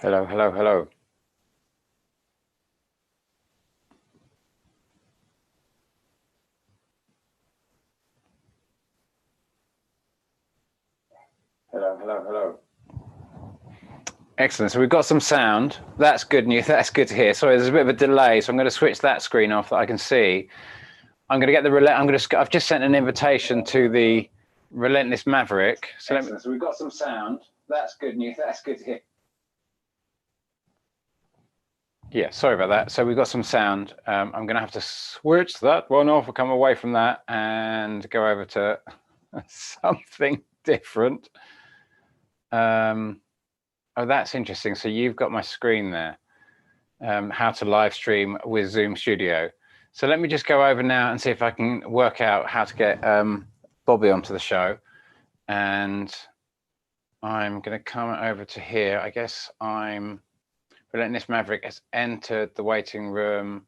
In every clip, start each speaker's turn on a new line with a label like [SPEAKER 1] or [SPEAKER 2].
[SPEAKER 1] Hello, hello, hello. Hello, hello, hello. Excellent. So we've got some sound. That's good news. That's good to hear. Sorry, there's a bit of a delay, so I'm going to switch that screen off that I can see. I'm going to get the relay. I've just sent an invitation to the Relentless Maverick. So, so we've got some sound. That's good news. That's good to hear. Yeah, sorry about that. So we've got some sound. I'm going to have to switch that one off. We'll come away from that and go over to something different. Oh, that's interesting. So you've got my screen there. How to live stream with Zoom Studio. So let me just go over now and see if I can work out how to get Bobby onto the show. And I'm going to come over to here. I guess Relentless Maverick has entered the waiting room.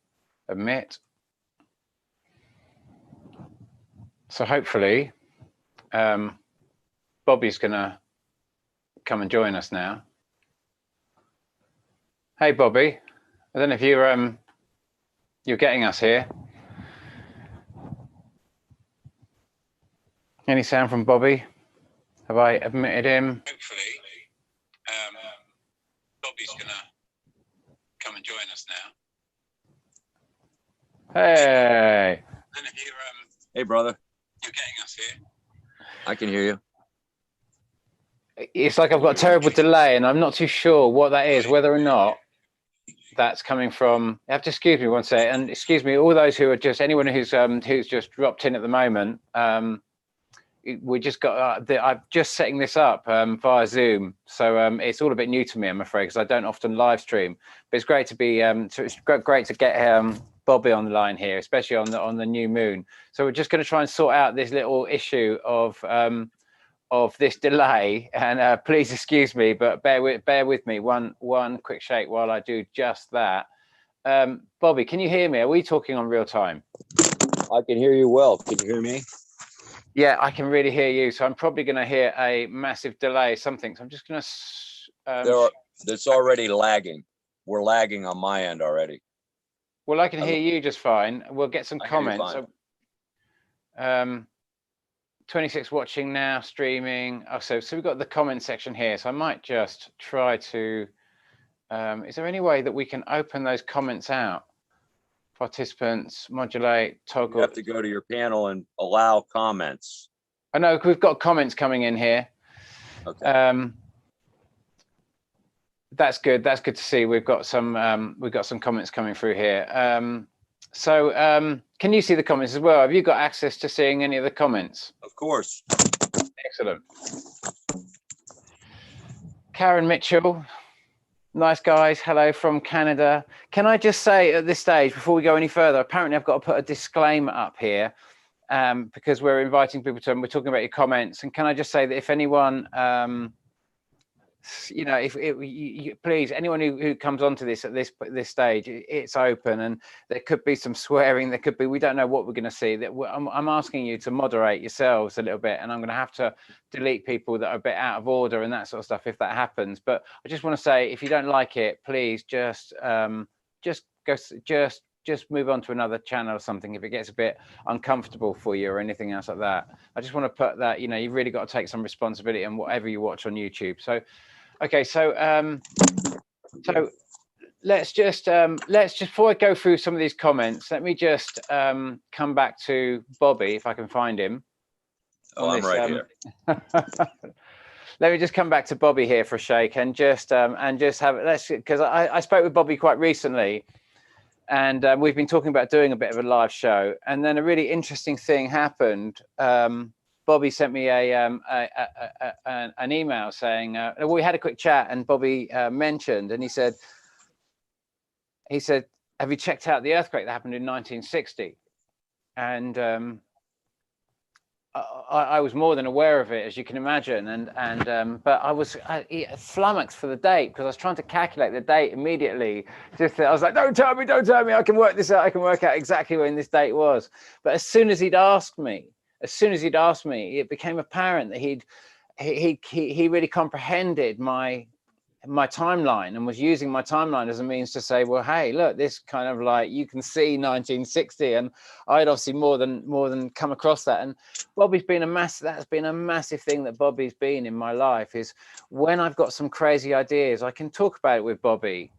[SPEAKER 1] Admit. So hopefully Bobby's going to come and join us now. Hey, Bobby. I don't know if you're getting us here. Any sound from Bobby? Have I admitted him? Hopefully, Bobby's gonna come and join us now. Hey. And if
[SPEAKER 2] hey, brother.
[SPEAKER 1] You're getting us here.
[SPEAKER 2] I can hear you.
[SPEAKER 1] It's like I've got a terrible delay, and I'm not too sure what that is, whether or not that's coming from. You have to excuse me one second, and excuse me, all those who are just anyone who's just dropped in at the moment. We just got. I'm just setting this up via Zoom, so it's all a bit new to me, I'm afraid, because I don't often live stream. But it's great to be. It's great to get Bobby on the line here, especially on the new moon. So we're just going to try and sort out this little issue of this delay, and please excuse me, but bear with me one quick shake while I do just that. Bobby, can you hear me? Are we talking on real time?
[SPEAKER 2] I can hear you well. Can you hear me?
[SPEAKER 1] Yeah, I can really hear you. So I'm probably going to hear a massive delay, something. So I'm just going to.
[SPEAKER 2] It's already lagging. We're lagging on my end already.
[SPEAKER 1] Well, I can hear you just fine. We'll get some comments. So, 26 watching now, streaming. Oh, so we've got the comment section here. So I might just try to. Is there any way that we can open those comments out? Participants, modulate, toggle.
[SPEAKER 2] You have to go to your panel and allow comments.
[SPEAKER 1] I know we've got comments coming in here.
[SPEAKER 2] Okay.
[SPEAKER 1] That's good. That's good to see. We've got some comments coming through here. Can you see the comments as well? Have you got access to seeing any of the comments?
[SPEAKER 2] Of course.
[SPEAKER 1] Excellent. Karen Mitchell. Nice guys, hello from Canada. Can I just say at this stage, before we go any further, apparently I've got to put a disclaimer up here because we're inviting people to, and we're talking about your comments. And can I just say that if anyone, please, anyone who comes onto this at this stage, it's open, and there could be some swearing. There could be, we don't know what we're going to see. That I'm asking you to moderate yourselves a little bit, and I'm going to have to delete people that are a bit out of order and that sort of stuff if that happens. But I just want to say, if you don't like it, please just move on to another channel or something if it gets a bit uncomfortable for you or anything else like that. I just want to put that, you've really got to take some responsibility on whatever you watch on YouTube. So. Okay, so let's just before I go through some of these comments, let me just come back to Bobby if I can find him.
[SPEAKER 2] Oh, I'm right here.
[SPEAKER 1] Let me just come back to Bobby here for a shake and just have because I spoke with Bobby quite recently, and we've been talking about doing a bit of a live show, and then a really interesting thing happened. Bobby sent me an email saying, well, we had a quick chat, and Bobby mentioned, and he said, have you checked out the earthquake that happened in 1960? And I was more than aware of it, as you can imagine, but I was flummoxed for the date because I was trying to calculate the date immediately. I was like, don't tell me, I can work this out. I can work out exactly when this date was. But as soon as he'd asked me, it became apparent that he really comprehended my my timeline and was using my timeline as a means to say, well, hey, look, this kind of like, you can see 1960, and I'd obviously more than come across that. And Bobby's been that's been a massive thing that Bobby's been in my life, is when I've got some crazy ideas, I can talk about it with Bobby.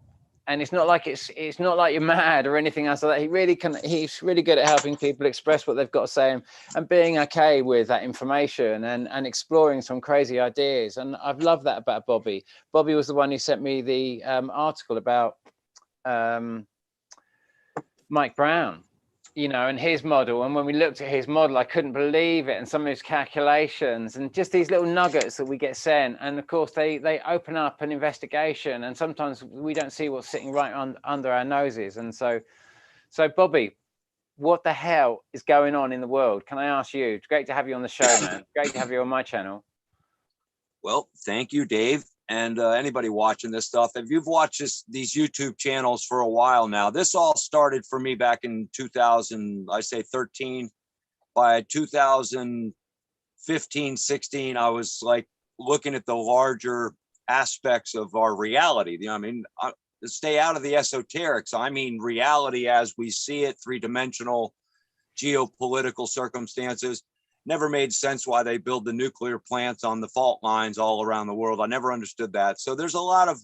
[SPEAKER 1] And it's not like it's not like you're mad or anything else like that. He's really good at helping people express what they've got to say, and being okay with that information and exploring some crazy ideas. And I've loved that about Bobby. Bobby was the one who sent me the article about Mike Brown, and his model. And when we looked at his model, I couldn't believe it. And some of his calculations and just these little nuggets that we get sent. And of course, they open up an investigation. And sometimes we don't see what's sitting right under our noses. And so Bobby, what the hell is going on in the world? Can I ask you? It's great to have you on the show, man. Great to have you on my channel.
[SPEAKER 2] Well, thank you, Dave. And anybody watching this stuff, if you've watched these YouTube channels for a while now, this all started for me back in 2013. By 2015, 16, I was like looking at the larger aspects of our reality. I mean, stay out of the esoterics. I mean, reality as we see it, three-dimensional geopolitical circumstances. Never made sense why they build the nuclear plants on the fault lines all around the world. I never understood that. So there's a lot of,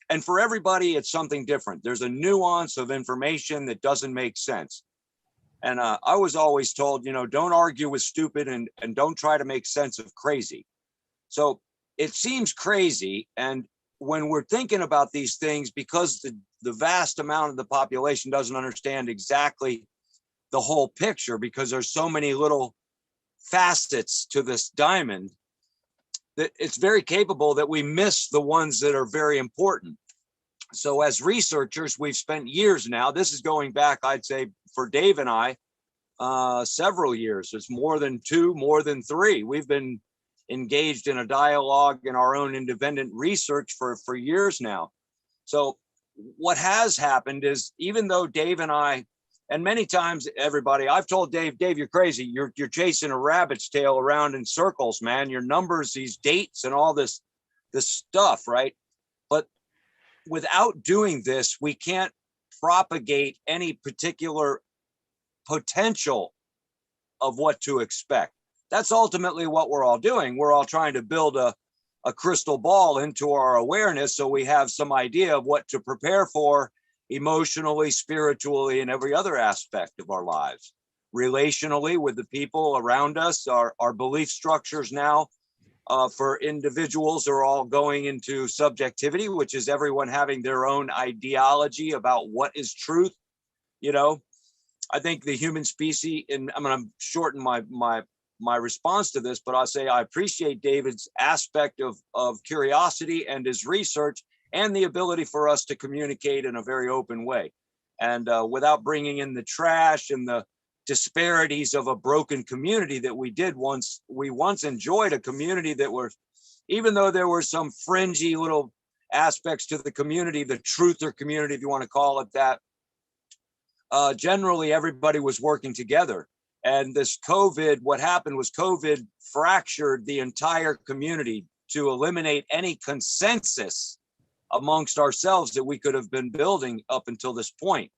[SPEAKER 2] and for everybody, it's something different. There's a nuance of information that doesn't make sense. And I was always told, don't argue with stupid and don't try to make sense of crazy. So it seems crazy. And when we're thinking about these things, because the vast amount of the population doesn't understand exactly the whole picture, because there's so many little facets to this diamond, that it's very capable that we miss the ones that are very important. So as researchers, we've spent years now, this is going back, I'd say for Dave and I, several years. It's more than 2, more than 3. We've been engaged in a dialogue in our own independent research for years now. So what has happened is, even though Dave and I, and many times, everybody, I've told Dave, you're crazy. You're chasing a rabbit's tail around in circles, man. Your numbers, these dates and all this stuff, right? But without doing this, we can't propagate any particular potential of what to expect. That's ultimately what we're all doing. We're all trying to build a crystal ball into our awareness so we have some idea of what to prepare for emotionally, spiritually, and every other aspect of our lives. Relationally, with the people around us, our belief structures now for individuals are all going into subjectivity, which is everyone having their own ideology about what is truth. I think the human species, and I'm going to shorten my response to this, but I'll say I appreciate David's aspect of curiosity and his research, and the ability for us to communicate in a very open way, and without bringing in the trash and the disparities of a broken community that we once enjoyed, a community that were, even though there were some fringy little aspects to the community, the truther community, if you want to call it that, generally everybody was working together. And this COVID, what happened was COVID fractured the entire community to eliminate any consensus amongst ourselves that we could have been building up until this point.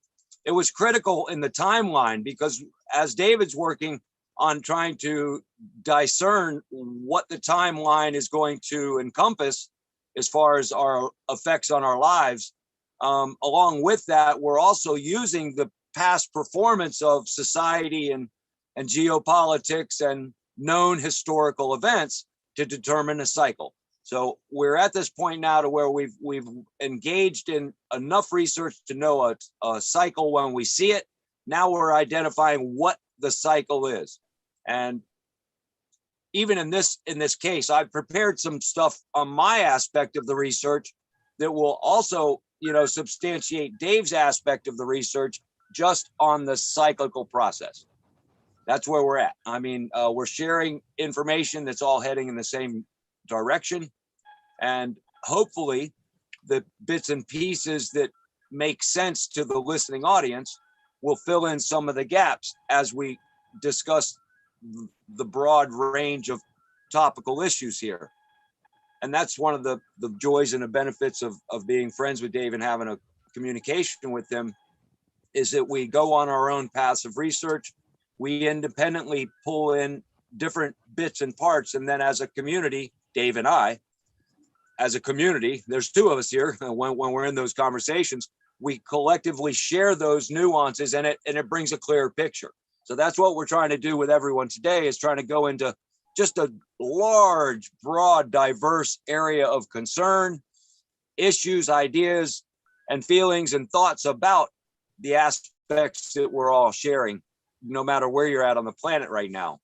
[SPEAKER 2] It was critical in the timeline, because as David's working on trying to discern what the timeline is going to encompass as far as our effects on our lives, along with that, we're also using the past performance of society and geopolitics and known historical events to determine a cycle. So we're at this point now to where we've engaged in enough research to know a cycle when we see it. Now we're identifying what the cycle is. And even in this case, I've prepared some stuff on my aspect of the research that will also, substantiate Dave's aspect of the research just on the cyclical process. That's where we're at. I mean, we're sharing information that's all heading in the same direction. And hopefully the bits and pieces that make sense to the listening audience will fill in some of the gaps as we discuss the broad range of topical issues here. and that's one of the joys and the benefits of being friends with Dave and having a communication with him, is that we go on our own paths of research. We independently pull in different bits and parts. And then as a community, Dave and I, as a community, there's two of us here, when we're in those conversations, we collectively share those nuances, and it brings a clearer picture. So that's what we're trying to do with everyone today, is trying to go into just a large, broad, diverse area of concern, issues, ideas, and feelings and thoughts about the aspects that we're all sharing, no matter where you're at on the planet right now.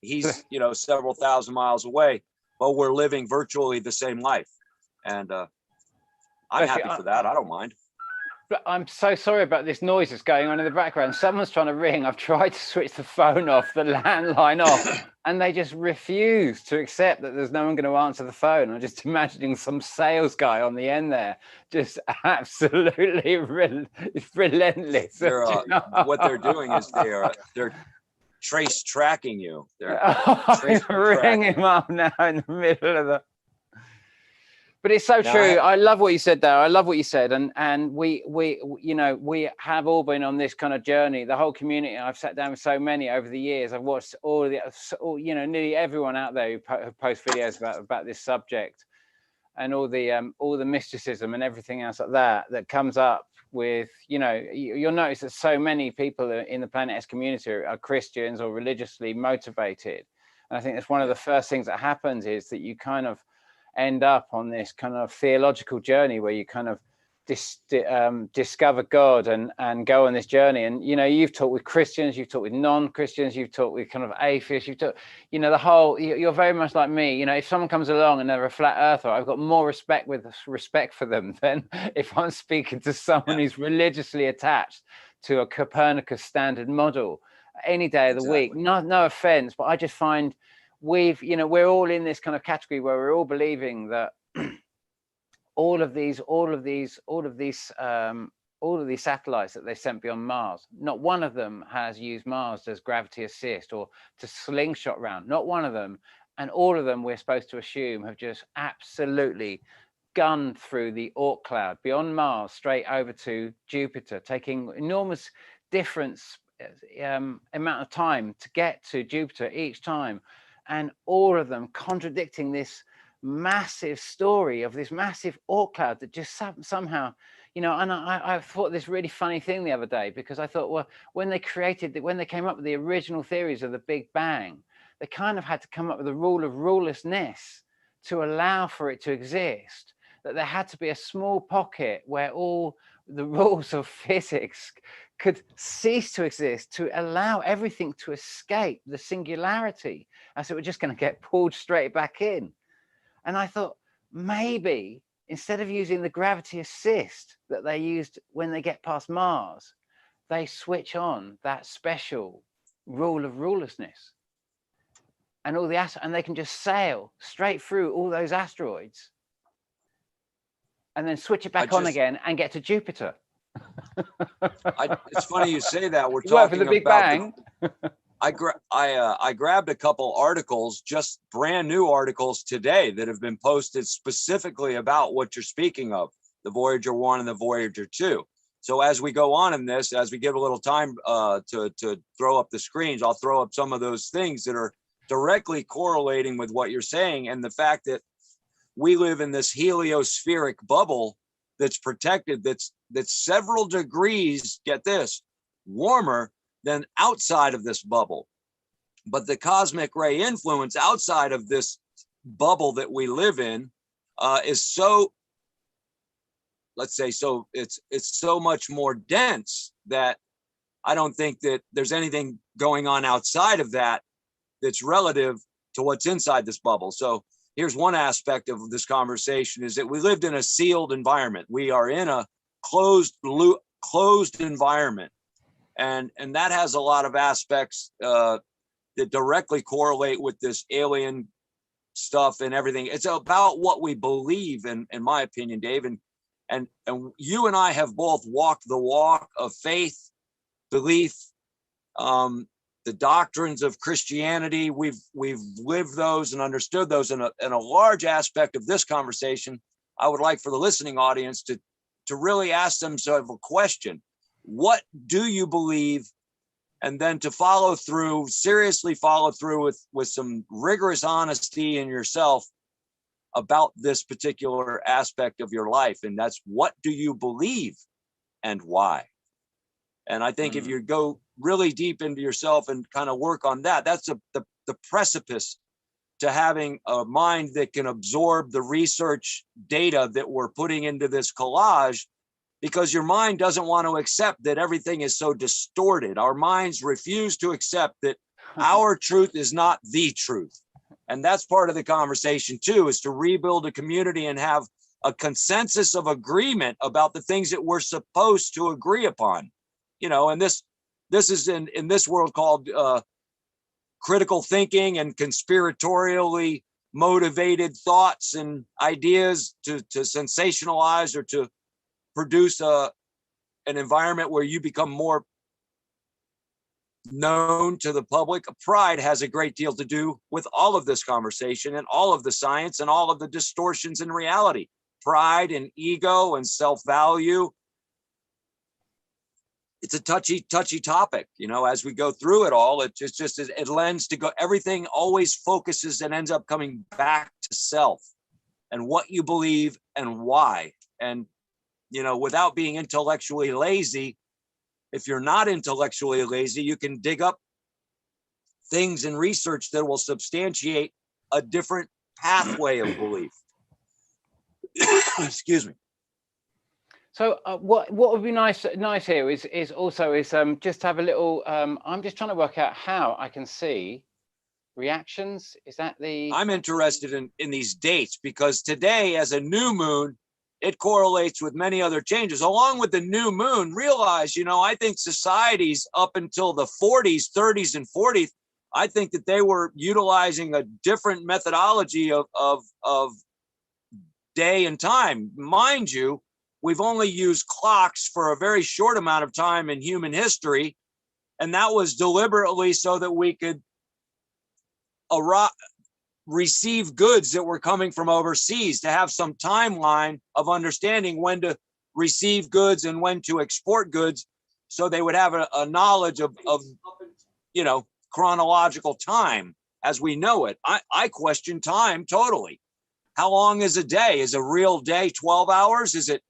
[SPEAKER 2] He's, several thousand miles away, but we're living virtually the same life. And I'm happy for that. I don't mind.
[SPEAKER 1] But I'm so sorry about this noise that's going on in the background. Someone's trying to ring. I've tried to switch the phone off, the landline off, and they just refuse to accept that there's no one going to answer the phone. I'm just imagining some sales guy on the end there, just absolutely relentless.
[SPEAKER 2] What they're doing is they're tracking you. They're
[SPEAKER 1] ringing him up now in the middle of the. But it's so true. I love what you said there. I love what you said. And we have all been on this kind of journey. The whole community. I've sat down with so many over the years. I've watched nearly everyone out there who post videos about this subject, and all the mysticism and everything else like that comes up with, you'll notice that so many people in the Planet S community are Christians or religiously motivated. And I think that's one of the first things that happens, is that you kind of end up on this kind of theological journey where you kind of discover God and go on this journey. And you've talked with Christians, you've talked with non-Christians, you've talked with kind of atheists, you've talked, the whole, you're very much like me. If someone comes along and they're a flat earther, I've got more respect for them than if I'm speaking to someone who's religiously attached to a Copernicus standard model any day of the week. No offense, but I just find we're all in this kind of category where we're all believing that all of these satellites that they sent beyond Mars, not one of them has used Mars as gravity assist or to slingshot round, not one of them. And all of them, we're supposed to assume, have just absolutely gunned through the Oort cloud beyond Mars, straight over to Jupiter, taking enormous difference amount of time to get to Jupiter each time. And all of them contradicting this massive story of this massive Oort cloud that just somehow, and I thought this really funny thing the other day, because I thought, well, when they came up with the original theories of the Big Bang, they kind of had to come up with a rule of rulelessness to allow for it to exist, that there had to be a small pocket where all the rules of physics could cease to exist to allow everything to escape the singularity, and so we're just going to get pulled straight back in. And I thought, maybe instead of using the gravity assist that they used when they get past Mars, they switch on that special rule of rulelessness, and and they can just sail straight through all those asteroids and then switch it back on again and get to Jupiter.
[SPEAKER 2] It's funny you say that. We're
[SPEAKER 1] talking
[SPEAKER 2] talking
[SPEAKER 1] for the Big Bang.
[SPEAKER 2] I grabbed a couple articles, just brand new articles today, that have been posted specifically about what you're speaking of, the Voyager 1 and the Voyager 2. So as we go on in this, as we give a little time to throw up the screens, I'll throw up some of those things that are directly correlating with what you're saying, and the fact that we live in this heliospheric bubble that's protected, that's several degrees, get this, warmer than outside of this bubble. But the cosmic ray influence outside of this bubble that we live in is so, let's say, so it's so much more dense that I don't think that there's anything going on outside of that that's relative to what's inside this bubble. So here's one aspect of this conversation, is that we lived in a sealed environment. We are in a closed environment. And that has a lot of aspects that directly correlate with this alien stuff and everything. It's about what we believe, in my opinion, Dave. And you and I have both walked the walk of faith, belief, the the doctrines of Christianity. We've lived those and understood those. And a large aspect of this conversation, I would like for the listening audience to really ask themselves a question. What do you believe? And then to follow through, seriously follow through with some rigorous honesty in yourself about this particular aspect of your life. And that's, what do you believe and why? And I think if you go really deep into yourself and kind of work on that, that's the precipice to having a mind that can absorb the research data that we're putting into this collage, because your mind doesn't want to accept that everything is so distorted. Our minds refuse to accept that our truth is not the truth. And that's part of the conversation too, is to rebuild a community and have a consensus of agreement about the things that we're supposed to agree upon. You know, and this is in this world called critical thinking and conspiratorially motivated thoughts and ideas to sensationalize or to produce an environment where you become more known to the public. Pride has a great deal to do with all of this conversation and all of the science and all of the distortions in reality. Pride and ego and self-value. It's a touchy topic, you know, as we go through it all. It lends to go, everything always focuses and ends up coming back to self and what you believe and why. And, you know, without being intellectually lazy, if you're not intellectually lazy, you can dig up things in research that will substantiate a different pathway of belief. Excuse me.
[SPEAKER 1] So what would be nice here is just have a little. I'm just trying to work out how I can see reactions. Is that the?
[SPEAKER 2] I'm interested in these dates because today, as a new moon, it correlates with many other changes. Along with the new moon, realize, you know, I think societies up until the 40s, 30s, and 40s, I think that they were utilizing a different methodology of day and time. Mind you, we've only used clocks for a very short amount of time in human history, and that was deliberately so that we could receive goods that were coming from overseas, to have some timeline of understanding when to receive goods and when to export goods, so they would have a knowledge of you know, chronological time as we know it. I question time totally. How long is a day? Is a real day 12 hours? Is it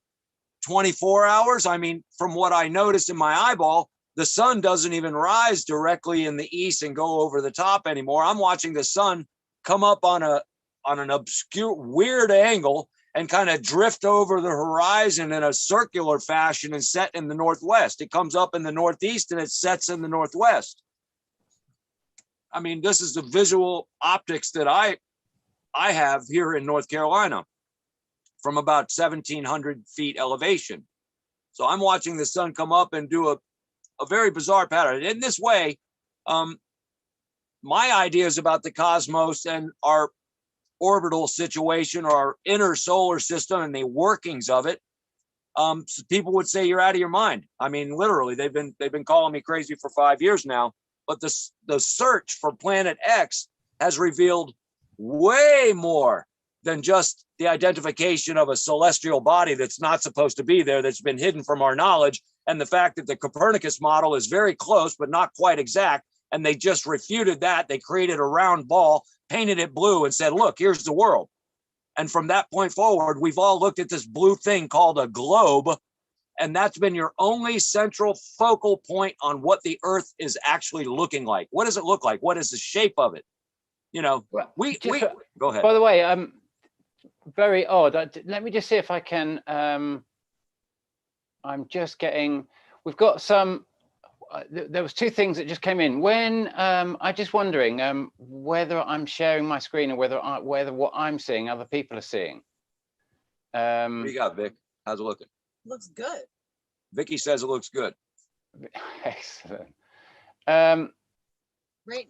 [SPEAKER 2] 24 hours? I mean, from what I noticed in my eyeball, the sun doesn't even rise directly in the east and go over the top anymore. I'm watching the sun come up on an obscure, weird angle and kind of drift over the horizon in a circular fashion and set in the northwest. It comes up in the northeast and it sets in the northwest. I mean, this is the visual optics that I have here in North Carolina from about 1,700 feet elevation. So I'm watching the sun come up and do a very bizarre pattern. In this way, my ideas about the cosmos and our orbital situation, or our inner solar system and the workings of it, so people would say you're out of your mind. I mean, literally, they've been calling me crazy for 5 years now. But the search for Planet X has revealed way more than just the identification of a celestial body that's not supposed to be there, that's been hidden from our knowledge, and the fact that the Copernicus model is very close but not quite exact, and they just refuted that. They created a round ball, painted it blue, and said, look, here's the world. And from that point forward, we've all looked at this blue thing called a globe, and that's been your only central focal point on what the Earth is actually looking like. What does it look like? What is the shape of it? You know, we go ahead.
[SPEAKER 1] By the way, very odd. Let me just see if I can. I'm just getting. We've got some. There was two things that just came in. When I'm just wondering whether I'm sharing my screen or whether what I'm seeing other people are seeing.
[SPEAKER 2] What do you got, Vic? How's it looking?
[SPEAKER 3] Looks good.
[SPEAKER 2] Vicky says it looks good.
[SPEAKER 1] Excellent.
[SPEAKER 3] Right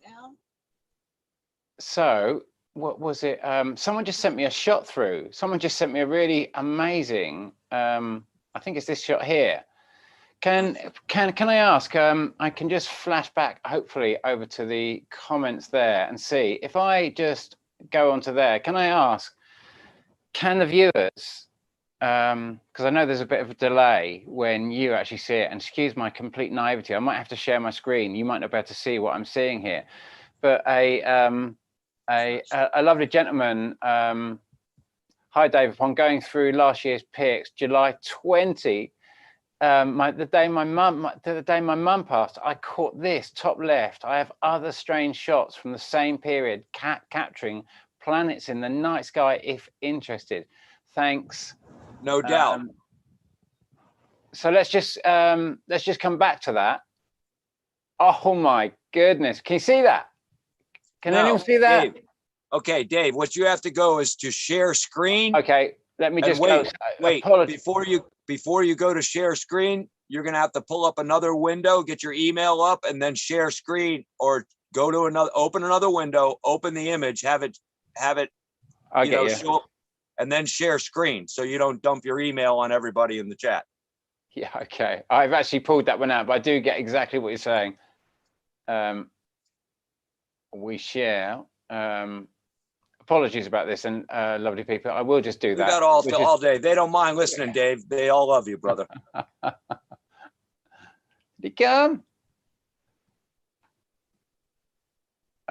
[SPEAKER 3] now.
[SPEAKER 1] So what was it? Someone just sent me a shot through. Someone just sent me a really amazing. I think it's this shot here. Can I ask? I can just flash back, hopefully, over to the comments there and see if I just go onto there. Can I ask? Can the viewers? Because I know there's a bit of a delay when you actually see it, and excuse my complete naivety, I might have to share my screen. You might not be able to see what I'm seeing here, but a lovely gentleman. Hi, Dave. Upon going through last year's pics, July 20. The day my mum passed, I caught this top left. I have other strange shots from the same period, capturing planets in the night sky. If interested, thanks.
[SPEAKER 2] No doubt.
[SPEAKER 1] So let's just come back to that. Oh my goodness! Can you see that? Can anyone see that?
[SPEAKER 2] Dave. Okay, Dave. What you have to go is to share screen.
[SPEAKER 1] Okay, let me just
[SPEAKER 2] wait.
[SPEAKER 1] Apologies.
[SPEAKER 2] Before you go to share screen, you're going to have to pull up another window, get your email up, and then share screen, or go to open another window, open the image, have it, show up, and then share screen, so you don't dump your email on everybody in the chat.
[SPEAKER 1] Yeah, okay. I've actually pulled that one out, but I do get exactly what you're saying. We share. Apologies about this, and lovely people. I will just do that.
[SPEAKER 2] Do that all day. They don't mind listening, Dave. They all love you, brother.
[SPEAKER 1] Did he come?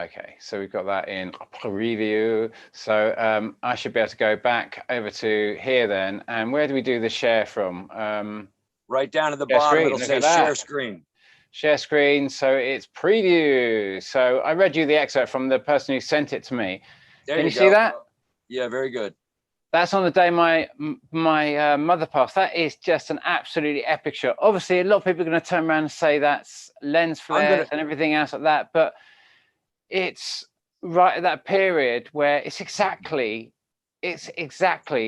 [SPEAKER 1] Okay, so we've got that in preview. So I should be able to go back over to here then. And where do we do the share from?
[SPEAKER 2] Right down at the bottom, it'll say share screen.
[SPEAKER 1] Share screen. So it's preview. So I read you the excerpt from the person who sent it to me. Can you see that?
[SPEAKER 2] Yeah, very good.
[SPEAKER 1] That's on the day my mother passed. That is just an absolutely epic shot. Obviously, a lot of people are going to turn around and say that's lens flares and everything else like that, but it's right at that period where it's exactly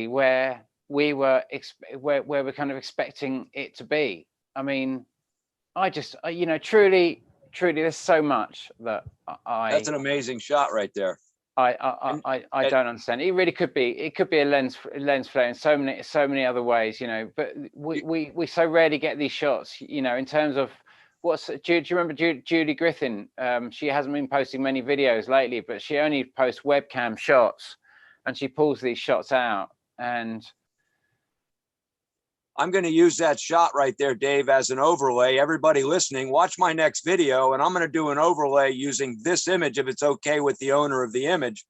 [SPEAKER 1] where we were where we're kind of expecting it to be. I mean, I just truly, there's so much that
[SPEAKER 2] That's an amazing shot right there.
[SPEAKER 1] I don't understand. It really could be. It could be a lens flare in so many other ways, But we so rarely get these shots, in terms of do you remember Judy Griffin? She hasn't been posting many videos lately, but she only posts webcam shots, and she pulls these shots out. And
[SPEAKER 2] I'm going to use that shot right there, Dave, as an overlay. Everybody listening, watch my next video, and I'm going to do an overlay using this image if it's okay with the owner of the image.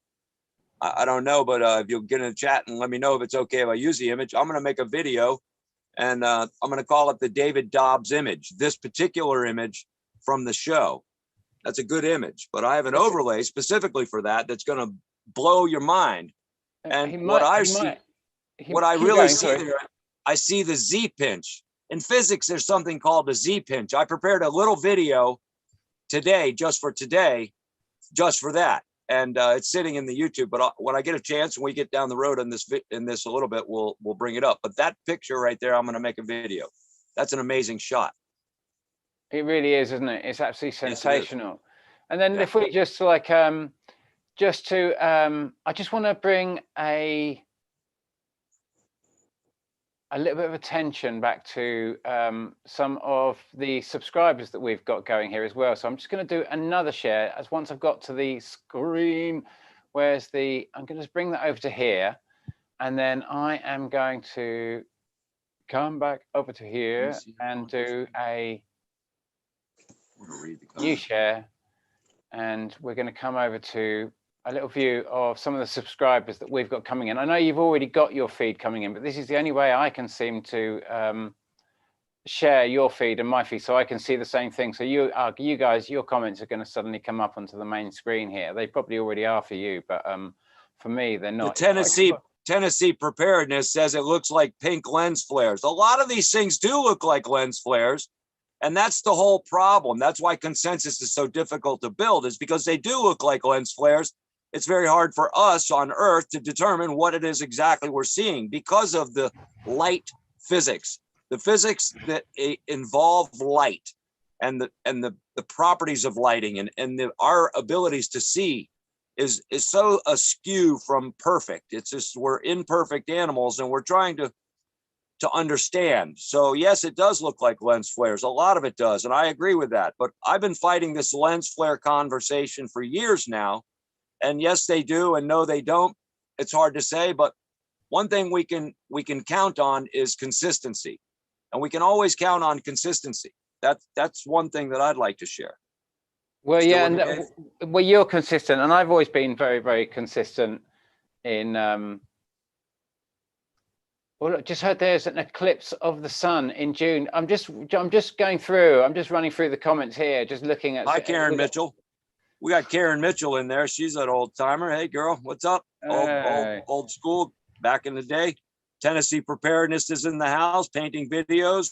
[SPEAKER 2] I don't know, but if you'll get in the chat and let me know if it's okay if I use the image, I'm going to make a video, and I'm going to call it the David Dobbs image, this particular image from the show. That's a good image, but I have an overlay specifically for that that's going to blow your mind. And what I really see there, I see the Z pinch. In physics, there's something called the Z pinch. I prepared a little video today, just for that. And it's sitting in the YouTube, but when I get a chance and we get down the road in this a little bit, we'll bring it up. But that picture right there, I'm going to make a video. That's an amazing shot.
[SPEAKER 1] It really is, isn't it? It's absolutely sensational. Yes, and then if we just I just want to bring a little bit of attention back to some of the subscribers that we've got going here as well. So I'm just going to do another share as once I've got to the screen. I'm going to just bring that over to here. And then I am going to come back over to here and do a new share. And we're going to come over to a little view of some of the subscribers that we've got coming in. I know you've already got your feed coming in, but this is the only way I can seem to share your feed and my feed, so I can see the same thing. So you guys, your comments are going to suddenly come up onto the main screen here. They probably already are for you, but for me, they're not.
[SPEAKER 2] The Tennessee Preparedness says it looks like pink lens flares. A lot of these things do look like lens flares, and that's the whole problem. That's why consensus is so difficult to build, is because they do look like lens flares. It's very hard for us on Earth to determine what it is exactly we're seeing because of the light physics, the physics that involve light and the properties of lighting and our abilities to see is so askew from perfect. It's just, we're imperfect animals, and we're trying to to understand. So yes, it does look like lens flares. A lot of it does. And I agree with that. But I've been fighting this lens flare conversation for years now. And yes, they do. And no, they don't. It's hard to say. But one thing we can count on is consistency. And we can always count on consistency. That's one thing that I'd like to share.
[SPEAKER 1] Well,
[SPEAKER 2] Still
[SPEAKER 1] yeah,
[SPEAKER 2] with me,
[SPEAKER 1] and
[SPEAKER 2] Dave?
[SPEAKER 1] well, you're consistent, and I've always been very, very consistent in. Well, look, just heard there's an eclipse of the sun in June. I'm just going through. I'm just running through the comments here, just looking at.
[SPEAKER 2] Hi, Karen Mitchell. We got Karen Mitchell in there. She's an old timer. Hey, girl, what's up? Old school, back in the day. Tennessee Preparedness is in the house, painting videos.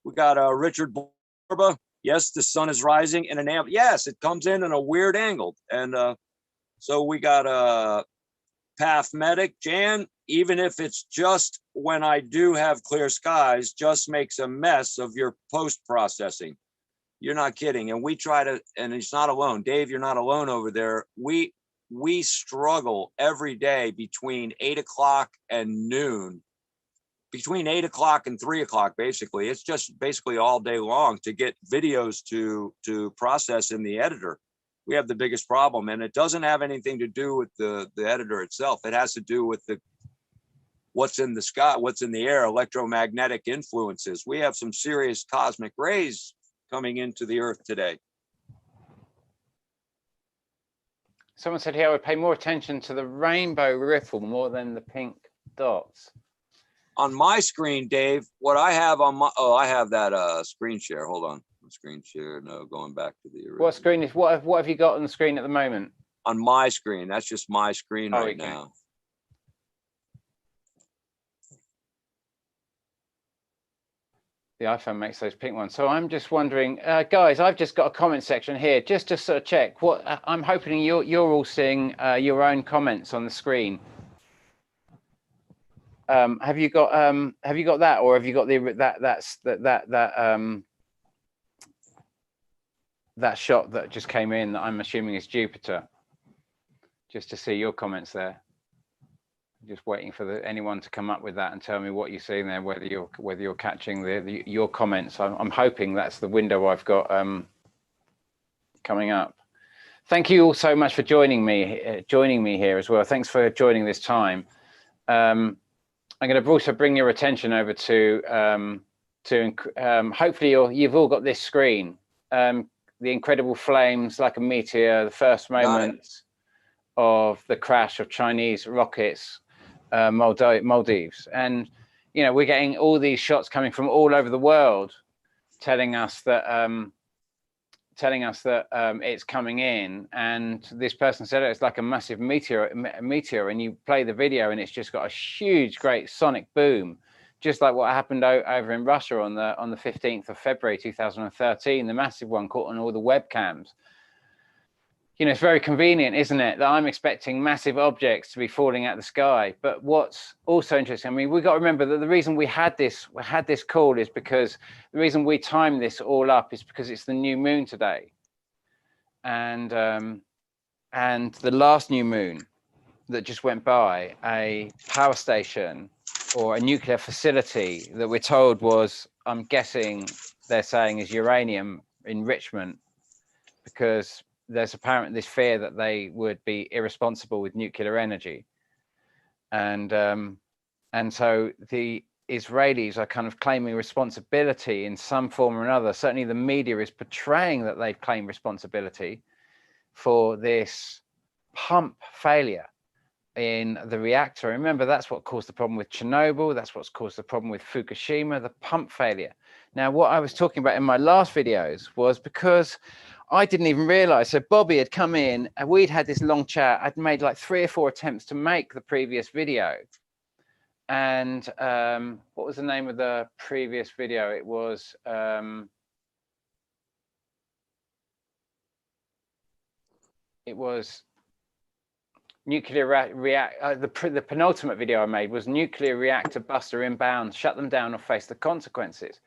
[SPEAKER 2] We got Richard Borba. Yes, the sun is rising in an angle. Yes, it comes in a weird angle. And so we got Path Medic. Jan, even if it's just when I do have clear skies, just makes a mess of your post-processing. You're not kidding. And we try to, and he's not alone. Dave, you're not alone over there. We struggle every day between 8 o'clock and noon, between 8 o'clock and 3 o'clock, basically. It's just basically all day long to get videos to process in the editor. We have the biggest problem, and it doesn't have anything to do with the editor itself. It has to do with what's in the sky, what's in the air, electromagnetic influences. We have some serious cosmic rays coming into the earth today.
[SPEAKER 1] Someone said here I would pay more attention to the rainbow ripple more than the pink dots.
[SPEAKER 2] On my screen, Dave, what I have on my, I have that screen share. Hold on. Screen share. No, going back to the original.
[SPEAKER 1] What screen is what have you got on the screen at the moment?
[SPEAKER 2] On my screen. That's just my screen right now.
[SPEAKER 1] The iPhone makes those pink ones. So I'm just wondering, guys, I've just got a comment section here just to sort of check what I'm hoping you're all seeing your own comments on the screen. Have you got that, or have you got that shot that just came in that I'm assuming is Jupiter? Just to see your comments there. Just waiting for anyone to come up with that and tell me what you're seeing there, whether you're catching your comments. I'm hoping that's the window I've got coming up. Thank you all so much for joining me here as well. Thanks for joining this time. I'm going to also bring your attention over to hopefully you've all got this screen. The incredible flames like a meteor, the first moments of the crash of Chinese rockets, Maldives. And, you know, we're getting all these shots coming from all over the world telling us that it's coming in. And this person said it's like a massive meteor, and you play the video and it's just got a huge, great sonic boom. Just like what happened over in Russia on the 15th of February 2013, the massive one caught on all the webcams. You know, it's very convenient, isn't it, that I'm expecting massive objects to be falling out the sky. But what's also interesting, I mean, we've got to remember that the reason we had this call is because the reason we timed this all up is because it's the new moon today, and the last new moon that just went by, a power station or a nuclear facility that we're told was, I'm guessing they're saying, is uranium enrichment, because there's apparently this fear that they would be irresponsible with nuclear energy. And so the Israelis are kind of claiming responsibility in some form or another. Certainly the media is portraying that they've claimed responsibility for this pump failure in the reactor. Remember, that's what caused the problem with Chernobyl. That's what's caused the problem with Fukushima, the pump failure. Now, what I was talking about in my last videos was because I didn't even realize. So Bobby had come in and we'd had this long chat. I'd made like 3 or 4 attempts to make the previous video. And what was the name of the previous video? It was nuclear the penultimate video I made was nuclear reactor buster inbound, shut them down or face the consequences.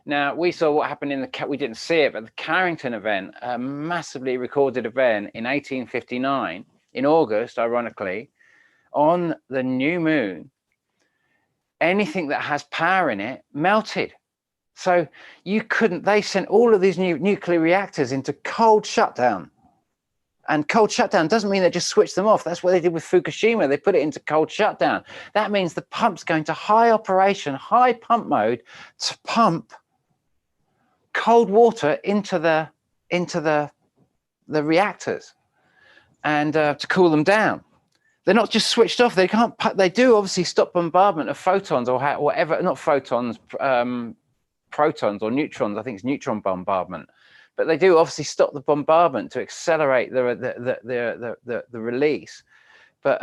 [SPEAKER 1] Now, we saw what happened in we didn't see it, but the Carrington event, a massively recorded event in 1859, in August, ironically, on the new moon, anything that has power in it melted. So you couldn't, they sent all of these new nuclear reactors into cold shutdown. And cold shutdown doesn't mean they just switch them off. That's what they did with Fukushima. They put it into cold shutdown. That means the pump's going to high operation, high pump mode to pump cold water into the reactors and to cool them down. They're not just switched off. They can't. They do obviously stop bombardment of photons or whatever. Not photons, protons or neutrons. I think it's neutron bombardment. But they do obviously stop the bombardment to accelerate the release. But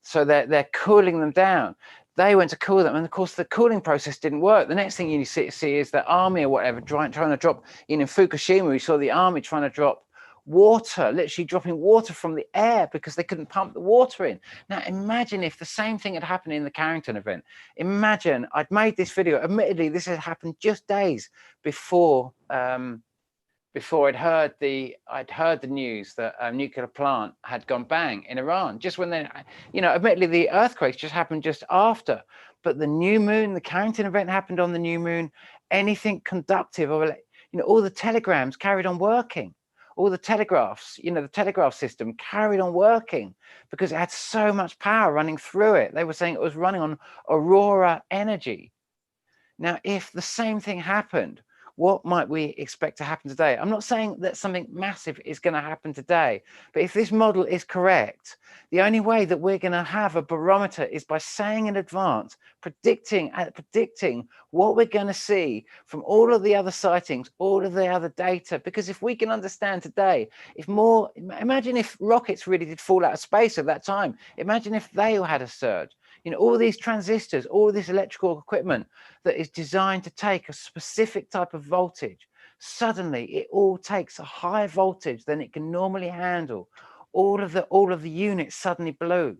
[SPEAKER 1] so they're cooling them down. They went to cool them, and of course the cooling process didn't work. The next thing you see is the army or whatever trying to drop. In Fukushima, we saw the army trying to drop water, literally dropping water from the air because they couldn't pump the water in. Now imagine if the same thing had happened in the Carrington event. Imagine, I'd made this video. Admittedly, this had happened just days before. Before I'd heard the news that a nuclear plant had gone bang in Iran, just when they, admittedly the earthquakes just happened just after, but the new moon, the Carrington event happened on the new moon. Anything conductive, or all the telegrams carried on working, all the telegraphs, the telegraph system carried on working because it had so much power running through it. They were saying it was running on aurora energy. Now, if the same thing happened, what might we expect to happen today? I'm not saying that something massive is going to happen today, but if this model is correct, the only way that we're going to have a barometer is by saying in advance, predicting what we're going to see from all of the other sightings, all of the other data. Because if we can understand today, imagine if rockets really did fall out of space at that time. Imagine if they had a surge. All these transistors, all this electrical equipment that is designed to take a specific type of voltage, suddenly it all takes a higher voltage than it can normally handle. All of the units suddenly blew.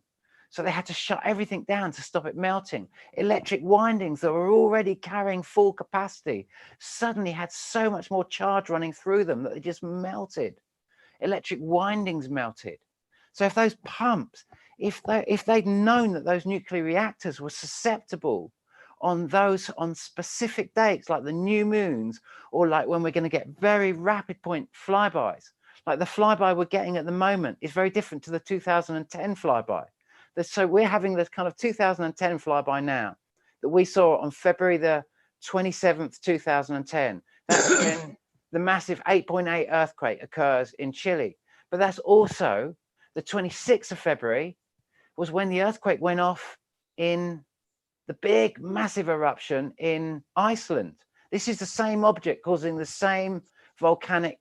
[SPEAKER 1] So they had to shut everything down to stop it melting. Electric windings that were already carrying full capacity suddenly had so much more charge running through them that they just melted. Electric windings melted. So if those pumps, if they'd known that those nuclear reactors were susceptible on specific dates, like the new moons, or like when we're going to get very rapid point flybys, like the flyby we're getting at the moment is very different to the 2010 flyby. So we're having this kind of 2010 flyby now that we saw on February the 27th, 2010. That's when the massive 8.8 earthquake occurs in Chile. But that's also the 26th of February was when the earthquake went off in the big massive eruption in Iceland. This is the same object causing the same volcanic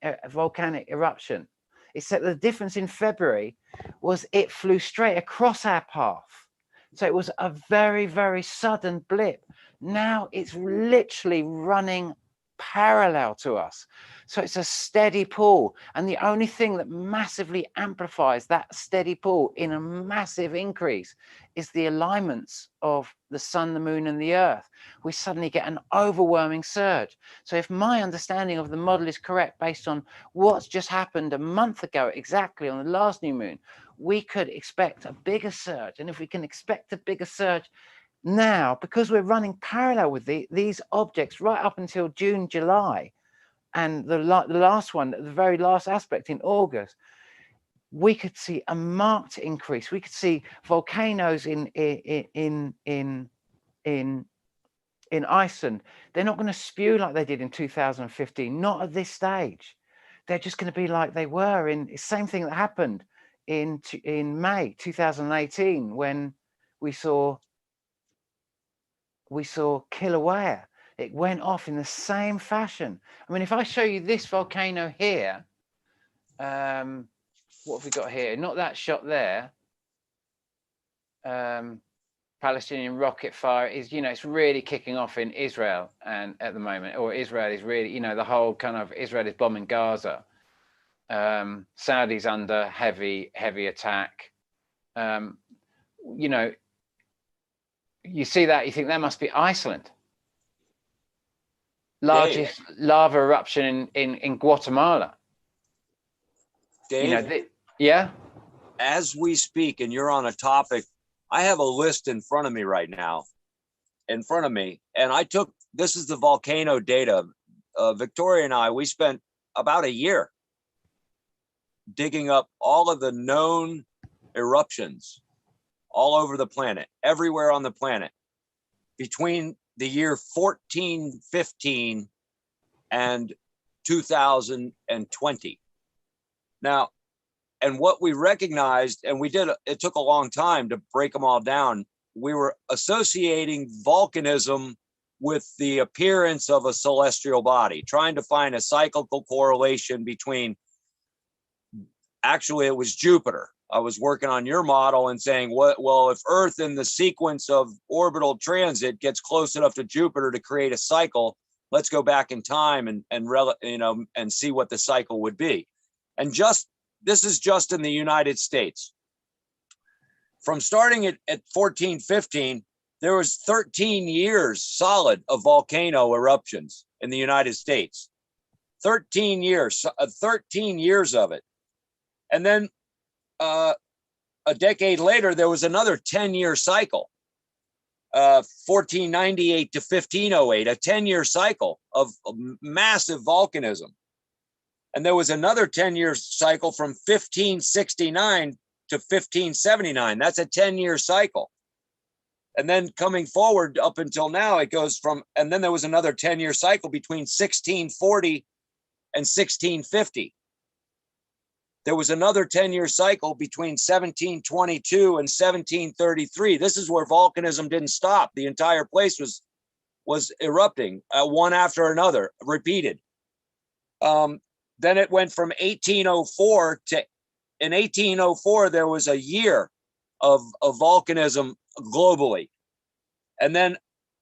[SPEAKER 1] eruption. Except the difference in February was it flew straight across our path. So it was a very, very sudden blip. Now it's literally running parallel to us. So it's a steady pull. And the only thing that massively amplifies that steady pull in a massive increase is the alignments of the sun, the moon, and the earth. We suddenly get an overwhelming surge. So if my understanding of the model is correct based on what's just happened a month ago, exactly on the last new moon, we could expect a bigger surge. And if we can expect a bigger surge now, because we're running parallel with these objects right up until June, July, and the last one, the very last aspect in August, we could see a marked increase. We could see volcanoes in Iceland. They're not going to spew like they did in 2015, not at this stage. They're just going to be like they were in the same thing that happened in May 2018 when we saw Kilauea. It went off in the same fashion. I mean, if I show you this volcano here, what have we got here? Not that shot there. Palestinian rocket fire is, it's really kicking off in Israel and at the moment, or Israel is really, the whole kind of Israel is bombing Gaza. Saudi's under heavy attack. You see that, you think that must be Iceland. Largest lava eruption in Guatemala.
[SPEAKER 2] Dave,
[SPEAKER 1] yeah.
[SPEAKER 2] As we speak, and you're on a topic, I have a list in front of me right now in front of me, and this is the volcano data. Victoria and I, we spent about a year digging up all of the known eruptions all over the planet, everywhere on the planet, between the year 1415 and 2020. Now, and what we recognized, and it took a long time to break them all down. We were associating volcanism with the appearance of a celestial body, trying to find a cyclical correlation between, actually it was Jupiter. I was working on your model and saying, well, if Earth in the sequence of orbital transit gets close enough to Jupiter to create a cycle, let's go back in time and see what the cycle would be. And this is just in the United States. From starting at 1415, there was 13 years solid of volcano eruptions in the United States. 13 years of it. And then a decade later, there was another 10-year cycle, 1498 to 1508, a 10-year cycle of massive volcanism. And there was another 10-year cycle from 1569 to 1579. That's a 10-year cycle. And then coming forward up until now, it goes from, and then there was another 10-year cycle between 1640 and 1650. There was another 10-year cycle between 1722 and 1733. This is where volcanism didn't stop. The entire place was erupting, one after another, repeated. Then it went from 1804 to, in 1804, there was a year of volcanism globally. And then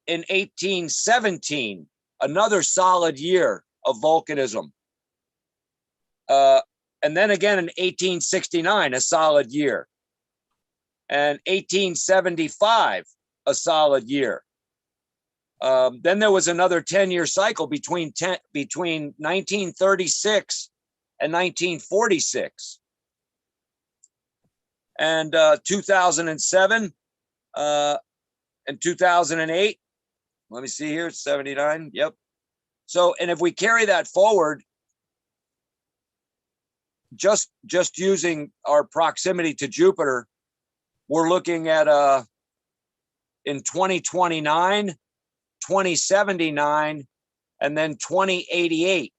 [SPEAKER 2] in 1817, another solid year of volcanism. And then again in 1869, a solid year. And 1875, a solid year. Then there was another 10-year cycle between 1936 and 1946. And 2007 and 2008. Let me see here, 79. Yep. So, and if we carry that forward, just using our proximity to Jupiter, we're looking at in 2029, 2079, and then 2088.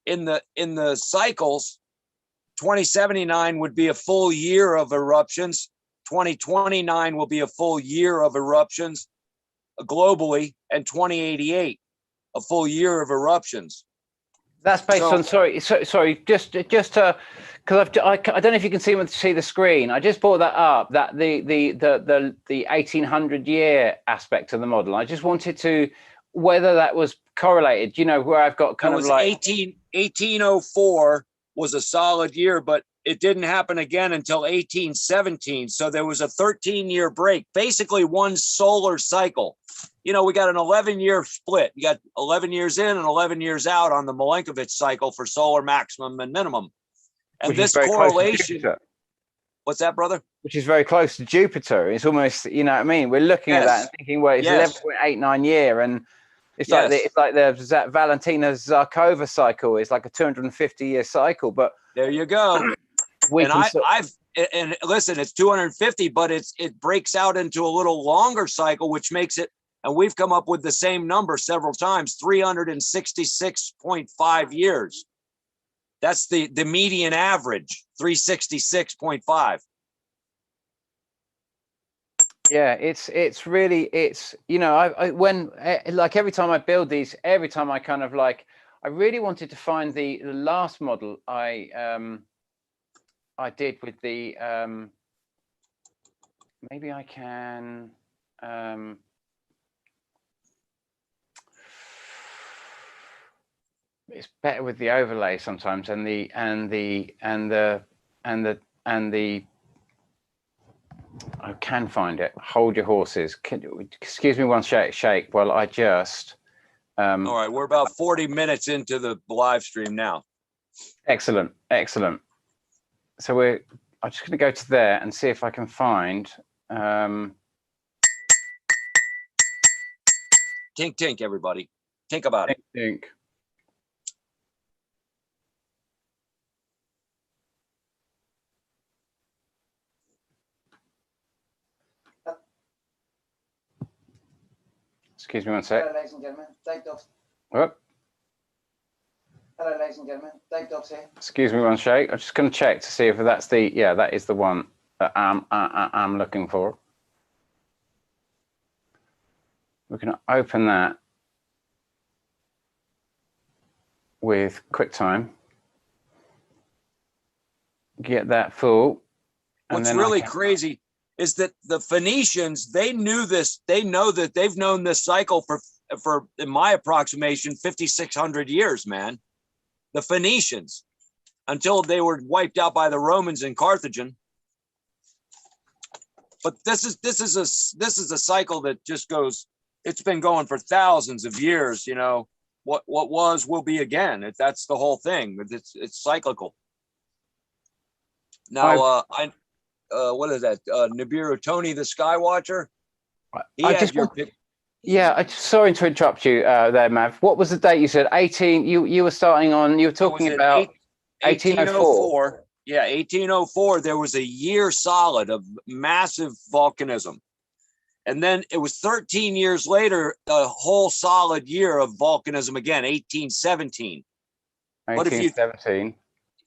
[SPEAKER 2] In the cycles, 2079 would be a full year of eruptions. 2029 will be a full year of eruptions globally, and 2088 a full year of eruptions.
[SPEAKER 1] That's based on, sorry, just to, because I don't know if you can see the screen. I just brought that up, that the 1800 year aspect of the model. I just wanted to, whether that was correlated, you know, where I've got kind of like
[SPEAKER 2] 1804 was a solid year, but it didn't happen again until 1817. So there was a 13-year break, basically one solar cycle. You know, we got an 11-year split. You got 11 years in and 11 years out on the Milankovitch cycle for solar maximum and minimum. And this correlation, what's that, brother? Which
[SPEAKER 1] is very close to Jupiter. It's almost, you know what I mean? We're looking at that and thinking, well, it's 11.89 year. And it's like the Valentina Zarkova cycle is like a 250-year cycle. But
[SPEAKER 2] there you go. And listen, it's 250, but it breaks out into a little longer cycle, which makes it, and we've come up with the same number several times, 366.5 years. That's the median average, 366.5.
[SPEAKER 1] Yeah, it's really, you know, like every time I build these, every time I kind of like, I really wanted to find the last model I did with the, maybe I can, it's better with the overlay sometimes, and the I can find it. Hold your horses. Excuse me one shake while I just.
[SPEAKER 2] All right, we're about 40 minutes into the live stream now.
[SPEAKER 1] Excellent. So I'm just going to go to there and see if I can find.
[SPEAKER 2] Tink, tink, everybody. Think about it.
[SPEAKER 1] Think. Excuse me one sec.
[SPEAKER 3] Hello, ladies and gentlemen. Dave Dobbs.
[SPEAKER 1] Whoop.
[SPEAKER 3] Hello, ladies and gentlemen. Dave Dobbs here.
[SPEAKER 1] Excuse me one shake. I'm just going to check to see if that's the, yeah, that is the one that I'm looking for. We're going to open that with QuickTime. Get that full.
[SPEAKER 2] What's really crazy is that the Phoenicians, they knew this. They know that they've known this cycle for in my approximation, 5,600 years, man. The Phoenicians, until they were wiped out by the Romans in Carthage. But this is a cycle that just goes. It's been going for thousands of years. You know, what was will be again. That's the whole thing. It's cyclical. Now, what is that? Nibiru Tony, the Skywatcher.
[SPEAKER 1] Sorry to interrupt you there, Mav. What was the date you said? 18. You were starting on. You were talking about 1804.
[SPEAKER 2] Yeah, 1804. There was a year solid of massive volcanism, and then it was 13 years later, a whole solid year of volcanism again. 1817.
[SPEAKER 1] 1817.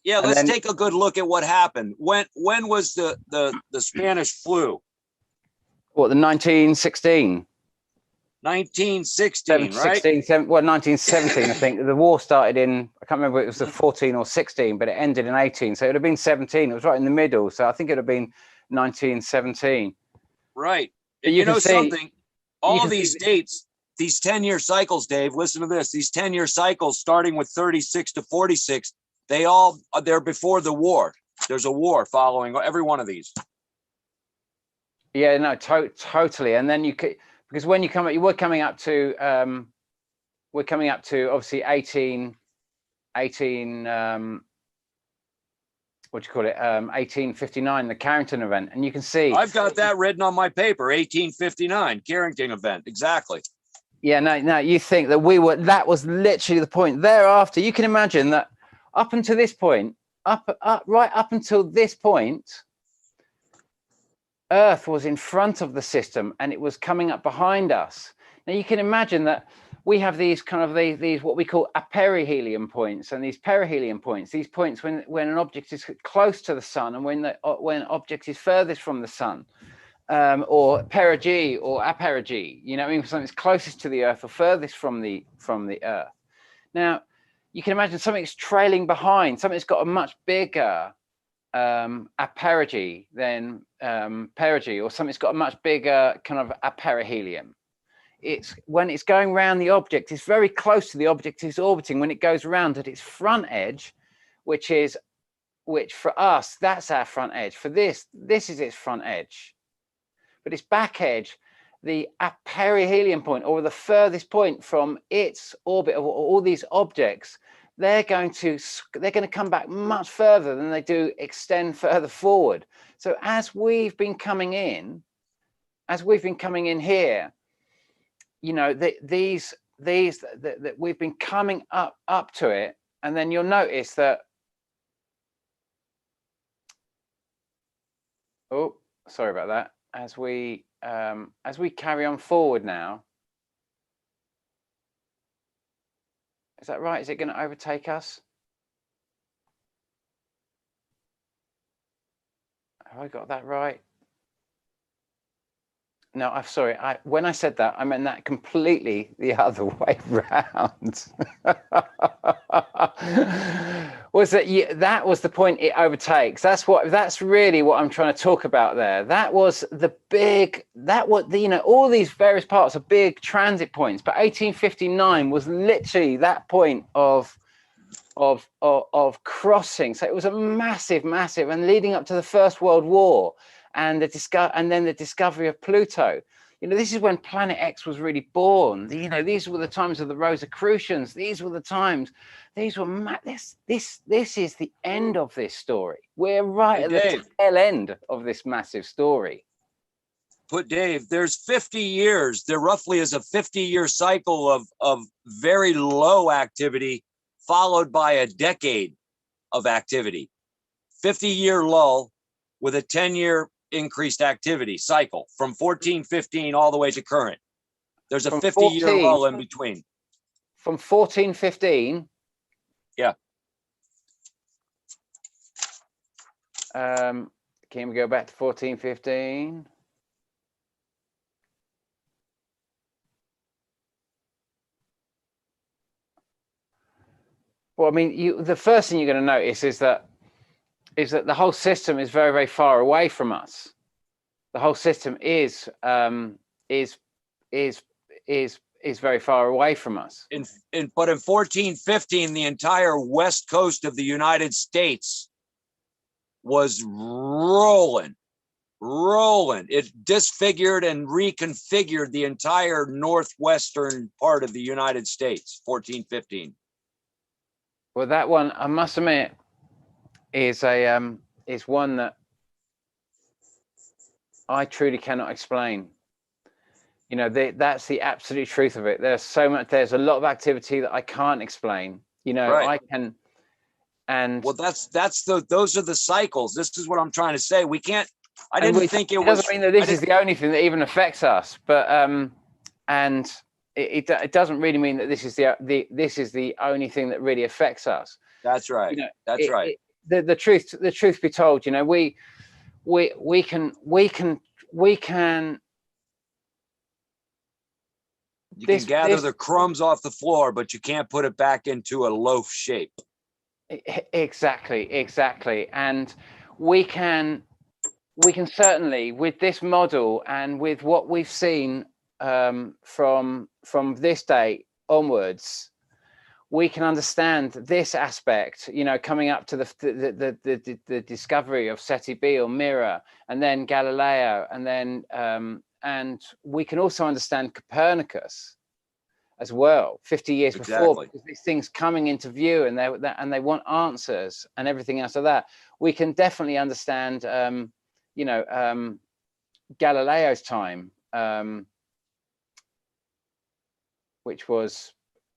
[SPEAKER 2] Yeah, let's take a good look at what happened. When was the Spanish flu?
[SPEAKER 1] What, the 1916?
[SPEAKER 2] 1916, right?
[SPEAKER 1] 1917, I think. The war started in, I can't remember if it was the 14 or 16, but it ended in 18. So it would have been 17. It was right in the middle. So I think it would have been 1917.
[SPEAKER 2] Right. And you know something? All of these dates, these 10-year cycles, Dave, listen to this. These 10-year cycles starting with 36 to 46, they're before the war. There's a war following every one of these.
[SPEAKER 1] Yeah, no, totally. And then because when you come, we're coming up to obviously 18, what do you call it? 1859, the Carrington event. And you can see.
[SPEAKER 2] I've got that written on my paper, 1859, Carrington event. Exactly.
[SPEAKER 1] Yeah, no, you think that that was literally the point. Thereafter, you can imagine that up until this point, right up until this point, Earth was in front of the system and it was coming up behind us. Now you can imagine that we have these kind of these what we call aperihelion points and these perihelion points, these points when an object is close to the sun and when an object is furthest from the sun, or perigee or aperigee, you know what I mean, something's closest to the Earth or furthest from the Earth. Now you can imagine something's trailing behind, something's got a much bigger aperigee than perigee, or something's got a much bigger kind of aperihelion. It's when it's going around the object, it's very close to the object it's orbiting. When it goes around at its front edge, which for us, that's our front edge. For this is its front edge. But its back edge, the aperihelion point, or the furthest point from its orbit of all these objects, they're going to come back much further than they do extend further forward. So as we've been coming in here, you know, these that we've been coming up to it, and then you'll notice that. Oh, sorry about that. As we carry on forward now. Is that right? Is it going to overtake us? Have I got that right? No, I'm sorry. When I said that, I meant that completely the other way round. That was the point it overtakes. That's really what I'm trying to talk about there. That was all these various parts are big transit points, but 1859 was literally that point of crossing. So it was a massive, and leading up to the First World War. And then the discovery of Pluto. You know, this is when Planet X was really born. You know, these were the times of the Rosicrucians. These were the times. This is the end of this story. We're right at the tail end of this massive story.
[SPEAKER 2] put Dave, there's 50 years. There roughly is a 50-year cycle of very low activity followed by a decade of activity. 50-year lull with a 10-year increased activity cycle from 1415 all the way to current. There's a 50-year lull in between.
[SPEAKER 1] From 1415.
[SPEAKER 2] Yeah.
[SPEAKER 1] Can we go back to 1415? Well, I mean, the first thing you're going to notice is that the whole system is very, very far away from us. The whole system is very far away from us.
[SPEAKER 2] But in 1415, the entire west coast of the United States was rolling. It disfigured and reconfigured the entire northwestern part of the United States. 1415.
[SPEAKER 1] Well, that one, I must admit, is one that I truly cannot explain. You know, that's the absolute truth of it. There's a lot of activity that I can't explain. You know,
[SPEAKER 2] right.
[SPEAKER 1] I can, and
[SPEAKER 2] well, those are the cycles. This is what I'm trying to say. We can't. I didn't think it was.
[SPEAKER 1] Doesn't mean that this is the only thing that even affects us, but and it doesn't really mean that this is the only thing that really affects us.
[SPEAKER 2] That's right.
[SPEAKER 1] You know,
[SPEAKER 2] that's right.
[SPEAKER 1] The truth be told, you know, we can.
[SPEAKER 2] You can gather the crumbs off the floor, but you can't put it back into a loaf shape.
[SPEAKER 1] Exactly. And we can certainly, with this model and with what we've seen from this date onwards, we can understand this aspect, you know, coming up to the discovery of Seti B or Mira, and then Galileo, and then and we can also understand Copernicus as well, 50 years before, because these things coming into view, and they want answers and everything else of that. We can definitely understand, you know, Galileo's time, which was,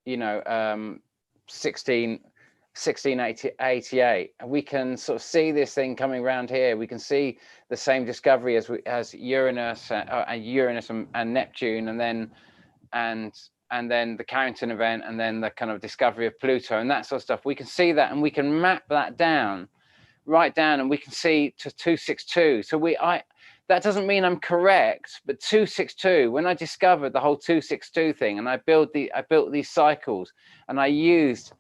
[SPEAKER 1] you know, 1688, and we can sort of see this thing coming around here. We can see the same discovery as Uranus and Neptune, and then the Carrington event, and then the kind of discovery of Pluto and that sort of stuff. We can see that, and we can map that down, right down, and we can see to 262. So that doesn't mean I'm correct, but 262, when I discovered the whole 262 thing, and I built these cycles, and I used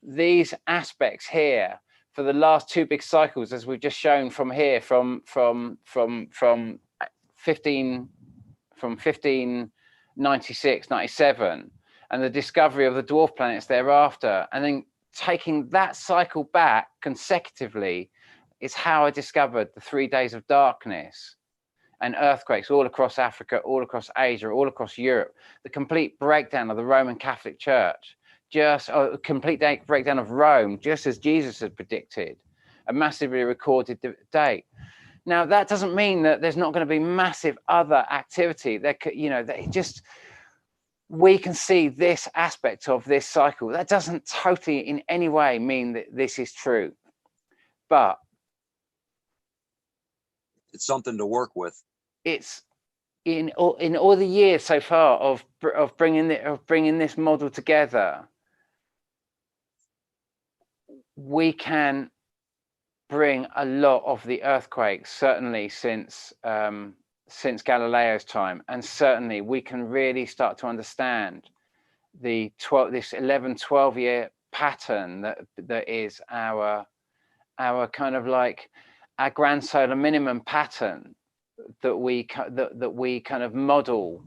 [SPEAKER 1] these aspects here for the last two big cycles, as we've just shown from here, from 1596, 97, and the discovery of the dwarf planets thereafter, and then taking that cycle back consecutively is how I discovered the 3 days of darkness and earthquakes all across Africa, all across Asia, all across Europe, the complete breakdown of the Roman Catholic Church, just a complete breakdown of Rome, just as Jesus had predicted, a massively recorded date. Now, that doesn't mean that there's not going to be massive other activity. There could, you know, we can see this aspect of this cycle. That doesn't totally in any way mean that this is true, but
[SPEAKER 2] it's something to work with.
[SPEAKER 1] It's in all the years so far of bringing this model together, we can bring a lot of the earthquakes, certainly since Galileo's time, and certainly we can really start to understand this 11-12 year pattern that is our kind of like our grand solar minimum pattern that we kind of model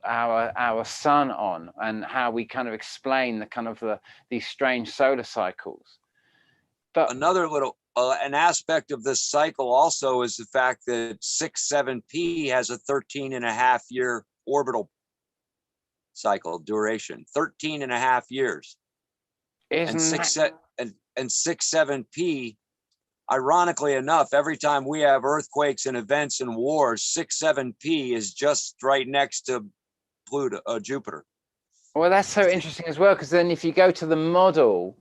[SPEAKER 1] our sun on, and how we kind of explain the kind of these strange solar cycles. But
[SPEAKER 2] another little an aspect of this cycle also is the fact that 6-7P has a 13.5 year orbital cycle duration, 13.5 years. And 6-7P ironically enough, every time we have earthquakes and events and wars, 6-7P is just right next to Pluto, Jupiter.
[SPEAKER 1] Well, that's so interesting as well, because then if you go to the model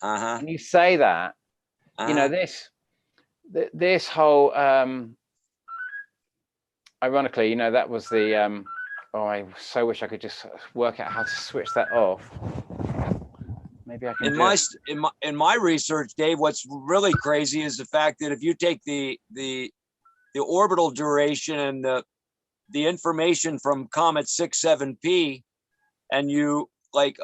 [SPEAKER 1] and you say that, you know, this whole ironically, you know, that was the oh, I so wish I could just work out how to switch that off. Maybe I can
[SPEAKER 2] in my research, Dave, what's really crazy is the fact that if you take the orbital duration and the information from comet 6-7P and you like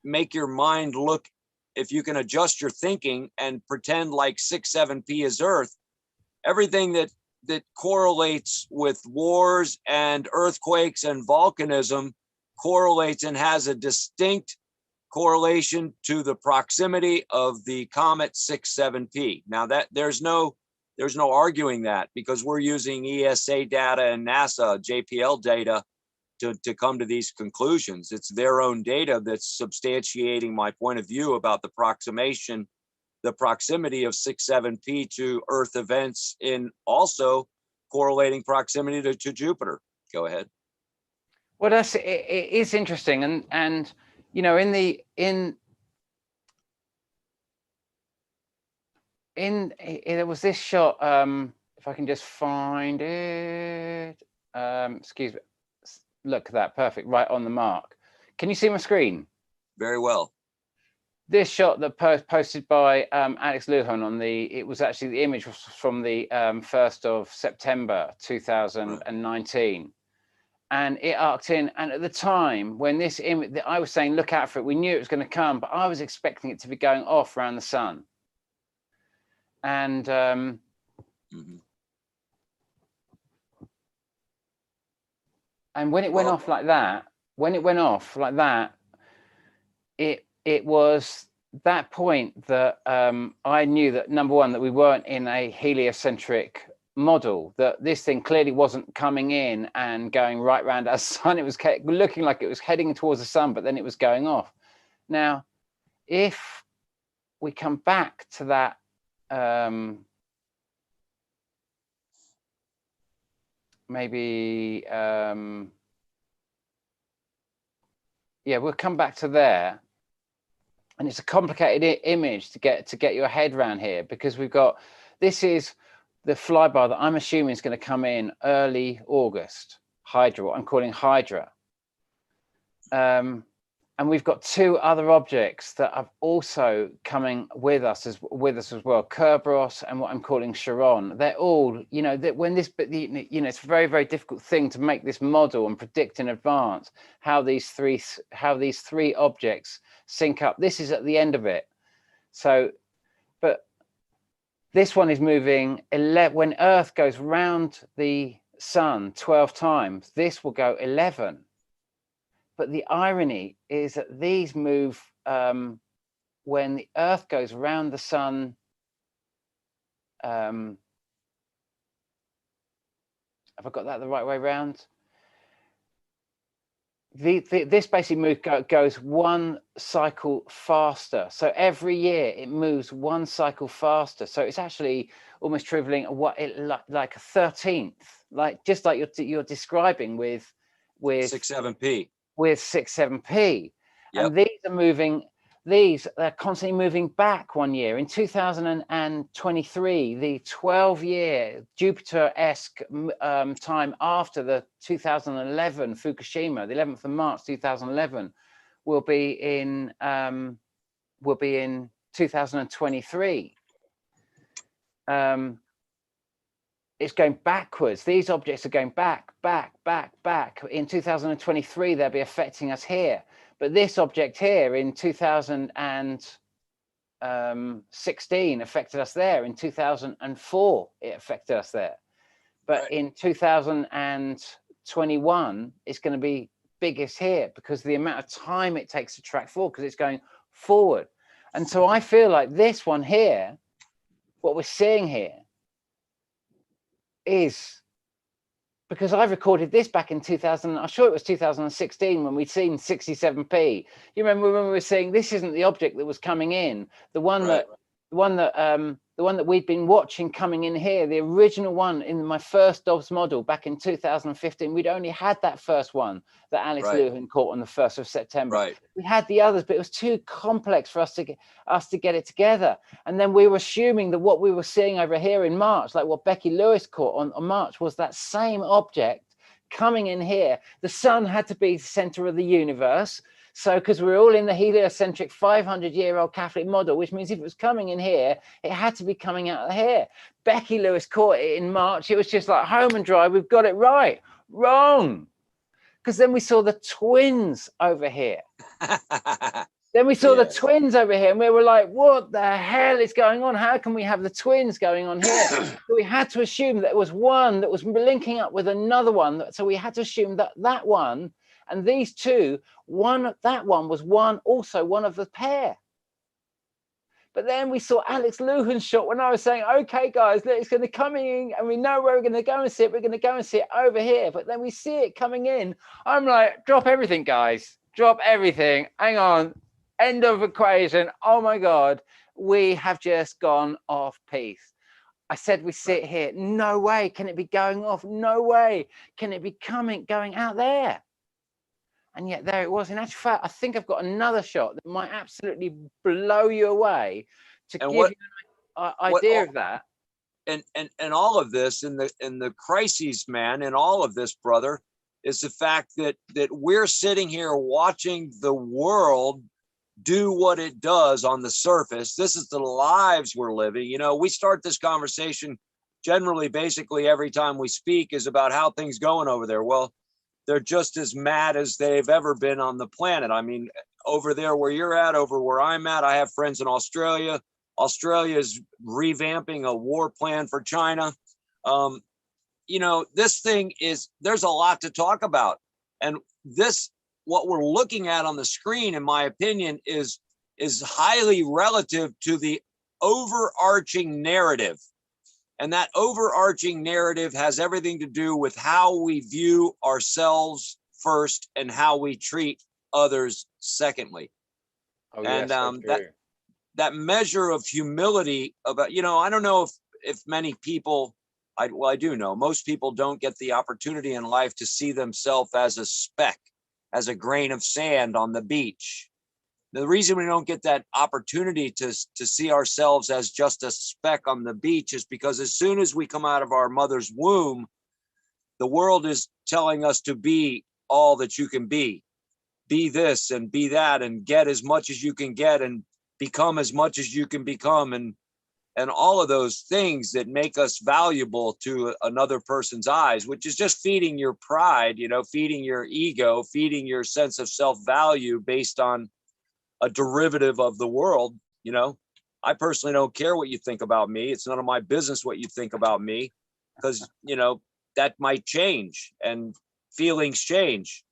[SPEAKER 2] make your mind look, if you can adjust your thinking and pretend like 6-7P is Earth, everything that correlates with wars and earthquakes and volcanism correlates and has a distinct correlation to the proximity of the comet 6-7P. Now that there's no arguing that, because we're using ESA data and NASA JPL data to come to these conclusions. It's their own data that's substantiating my point of view about the proximity of 6-7P to Earth events, in also correlating proximity to Jupiter. Go ahead.
[SPEAKER 1] Well, it is interesting, and you know, there was this shot. If I can just find it. Excuse me. Look at that, perfect, right on the mark. Can you see my screen?
[SPEAKER 2] Very well.
[SPEAKER 1] This shot that posted by Alex Lujan on it was actually, the image was from the 1st of September 2019. And it arced in, and at the time when this image, I was saying, look out for it, we knew it was going to come, but I was expecting it to be going off around the sun. And and when it went off like that, it was that point that I knew that, number one, that we weren't in a heliocentric model, that this thing clearly wasn't coming in and going right around our sun. It was looking like it was heading towards the sun, but then it was going off. Now, if we come back to that, maybe, yeah, we'll come back to there. And it's a complicated image to get your head around here, because we've got, this is the flyby that I'm assuming is going to come in early August, Hydra, what I'm calling Hydra. And we've got two other objects that are also coming with us as well, Kerberos and what I'm calling Chiron. They're all, you know, that when this, but you know, it's a very, very difficult thing to make this model and predict in advance how these three objects sync up. This is at the end of it. So, but this one is moving 11. When Earth goes round the sun 12 times, this will go 11. But the irony is that these move when the Earth goes around the sun. Have I got that the right way around? This basically goes one cycle faster. So every year it moves one cycle faster. So it's actually almost traveling like a 13th, like just like you're describing with
[SPEAKER 2] 6-7P.
[SPEAKER 1] With 6-7P.
[SPEAKER 2] Yep.
[SPEAKER 1] And they're constantly moving back 1 year. In 2023, the 12-year Jupiter-esque time after the 2011 Fukushima, the 11th of March 2011, will be in 2023. It's going backwards. These objects are going back. In 2023, they'll be affecting us here. But this object here in 2016 affected us there. In 2004, it affected us there. But right. In 2021, it's going to be biggest here because of the amount of time it takes to track forward, because it's going forward. And so I feel like this one here, what we're seeing here, is because I recorded this back in 2000, I'm sure it was 2016 when we'd seen 67P. You remember when we were saying this isn't the object that was coming in, the one
[SPEAKER 2] right.
[SPEAKER 1] the one that we'd been watching coming in here, the original one in my first Dobbs model back in 2015. We'd only had that first one that Alex
[SPEAKER 2] Right.
[SPEAKER 1] Luhan caught on the 1st of September.
[SPEAKER 2] Right.
[SPEAKER 1] We had the others, but it was too complex for us to get it together. And then we were assuming that what we were seeing over here in March, like what Becky Lewis caught on March, was that same object coming in here. The sun had to be the center of the universe. So, because we're all in the heliocentric 500-year-old Catholic model, which means if it was coming in here, it had to be coming out of here. Becky Lewis caught it in March. It was just like home and dry. We've got it right. Wrong. Because then we saw the twins over here. Then we saw the twins over here, and we were like, what the hell is going on? How can we have the twins going on here? So we had to assume that it was one that was linking up with another one. So we had to assume that that one and these two, that one was also one of the pair. But then we saw Alex Luhan's shot when I was saying, okay, guys, it's going to come in and we know where we're going to go and see it. We're going to go and see it over here. But then we see it coming in. I'm like, drop everything, guys. Drop everything. Hang on. End of equation. Oh, my God. We have just gone off piece. I said, we sit here. No way. Can it be going off? No way. Can it be going out there? And yet there it was. In actual fact, I think I've got another shot that might absolutely blow you away to give you an idea of that.
[SPEAKER 2] And all of this in the crises, man, and all of this, brother, is the fact that we're sitting here watching the world do what it does on the surface. This is the lives we're living. You know, we start this conversation generally, basically every time we speak is about how things going over there. Well, they're just as mad as they've ever been on the planet. I mean, over there where you're at, over where I'm at, I have friends in Australia. Australia is revamping a war plan for China. You know, this thing there's a lot to talk about. And what we're looking at on the screen, in my opinion, is highly relative to the overarching narrative. And that overarching narrative has everything to do with how we view ourselves first and how we treat others secondly.
[SPEAKER 1] Oh,
[SPEAKER 2] and
[SPEAKER 1] yes,
[SPEAKER 2] that measure of humility about, you know, I don't know if many people, I do know most people don't get the opportunity in life to see themselves as a speck, as a grain of sand on the beach. The reason we don't get that opportunity to see ourselves as just a speck on the beach is because as soon as we come out of our mother's womb, the world is telling us to be all that you can be this and be that, and get as much as you can get and become as much as you can become, and all of those things that make us valuable to another person's eyes, which is just feeding your pride, you know, feeding your ego, feeding your sense of self-value based on a derivative of the world. You know, I personally don't care what you think about me. It's none of my business what you think about me, because, you know, that might change, and feelings change.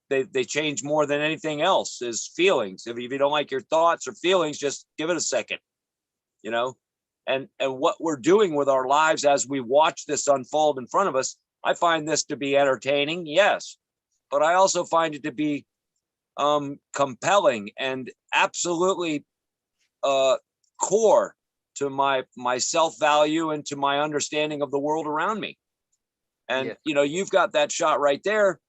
[SPEAKER 2] They change more than anything else is feelings. If you don't like your thoughts or feelings, just give it a second, you know, and what we're doing with our lives as we watch this unfold in front of us. I find this to be entertaining. Yes. But I also find it to be compelling and absolutely core to my self-value and to my understanding of the world around me. And, you know, you've got that shot right there.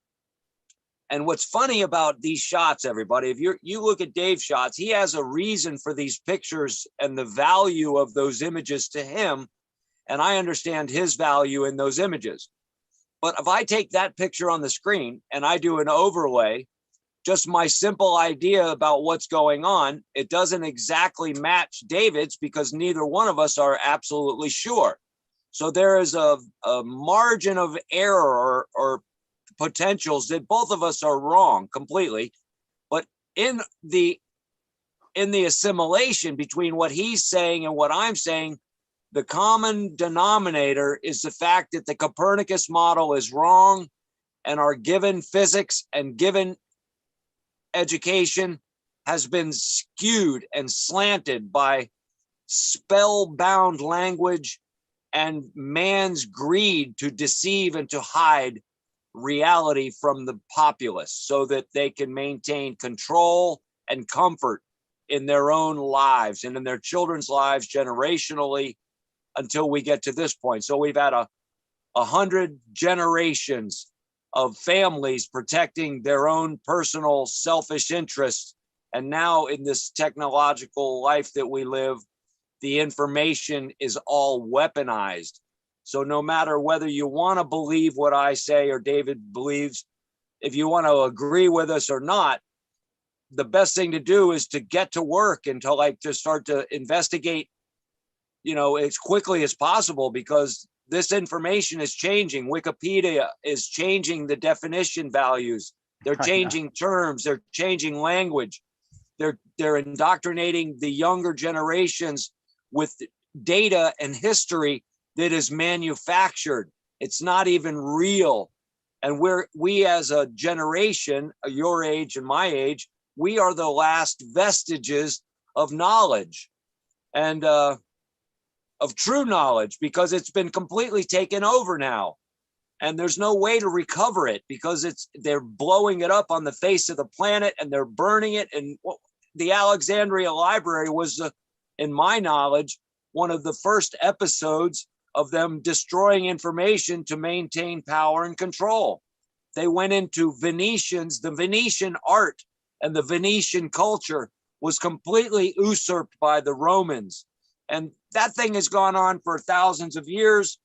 [SPEAKER 2] And what's funny about these shots, everybody, if you look at Dave's shots, he has a reason for these pictures and the value of those images to him. And I understand his value in those images. But if I take that picture on the screen and I do an overlay, just my simple idea about what's going on, it doesn't exactly match David's because neither one of us are absolutely sure. So there is a margin of error or potentials that both of us are wrong completely. But in the assimilation between what he's saying and what I'm saying, the common denominator is the fact that the Copernicus model is wrong, and our given physics and given education has been skewed and slanted by spellbound language and man's greed to deceive and to hide reality from the populace so that they can maintain control and comfort in their own lives and in their children's lives generationally until we get to this point. So we've had 100 generations of families protecting their own personal selfish interests. And now in this technological life that we live, the information is all weaponized. So no matter whether you want to believe what I say or David believes, if you want to agree with us or not, the best thing to do is to get to work and to start to investigate, as quickly as possible, because this information is changing. Wikipedia is changing the definition values. They're changing terms. They're changing language. They're indoctrinating the younger generations with data and history that is manufactured. It's not even real. And we as a generation, your age and my age, we are the last vestiges of knowledge and of true knowledge, because it's been completely taken over now. And there's no way to recover it, because they're blowing it up on the face of the planet and they're burning it. And the Alexandria Library was, in my knowledge, one of the first episodes of them destroying information to maintain power and control. They went into the Venetian art and the Venetian culture was completely usurped by the Romans. And that thing has gone on for thousands of years.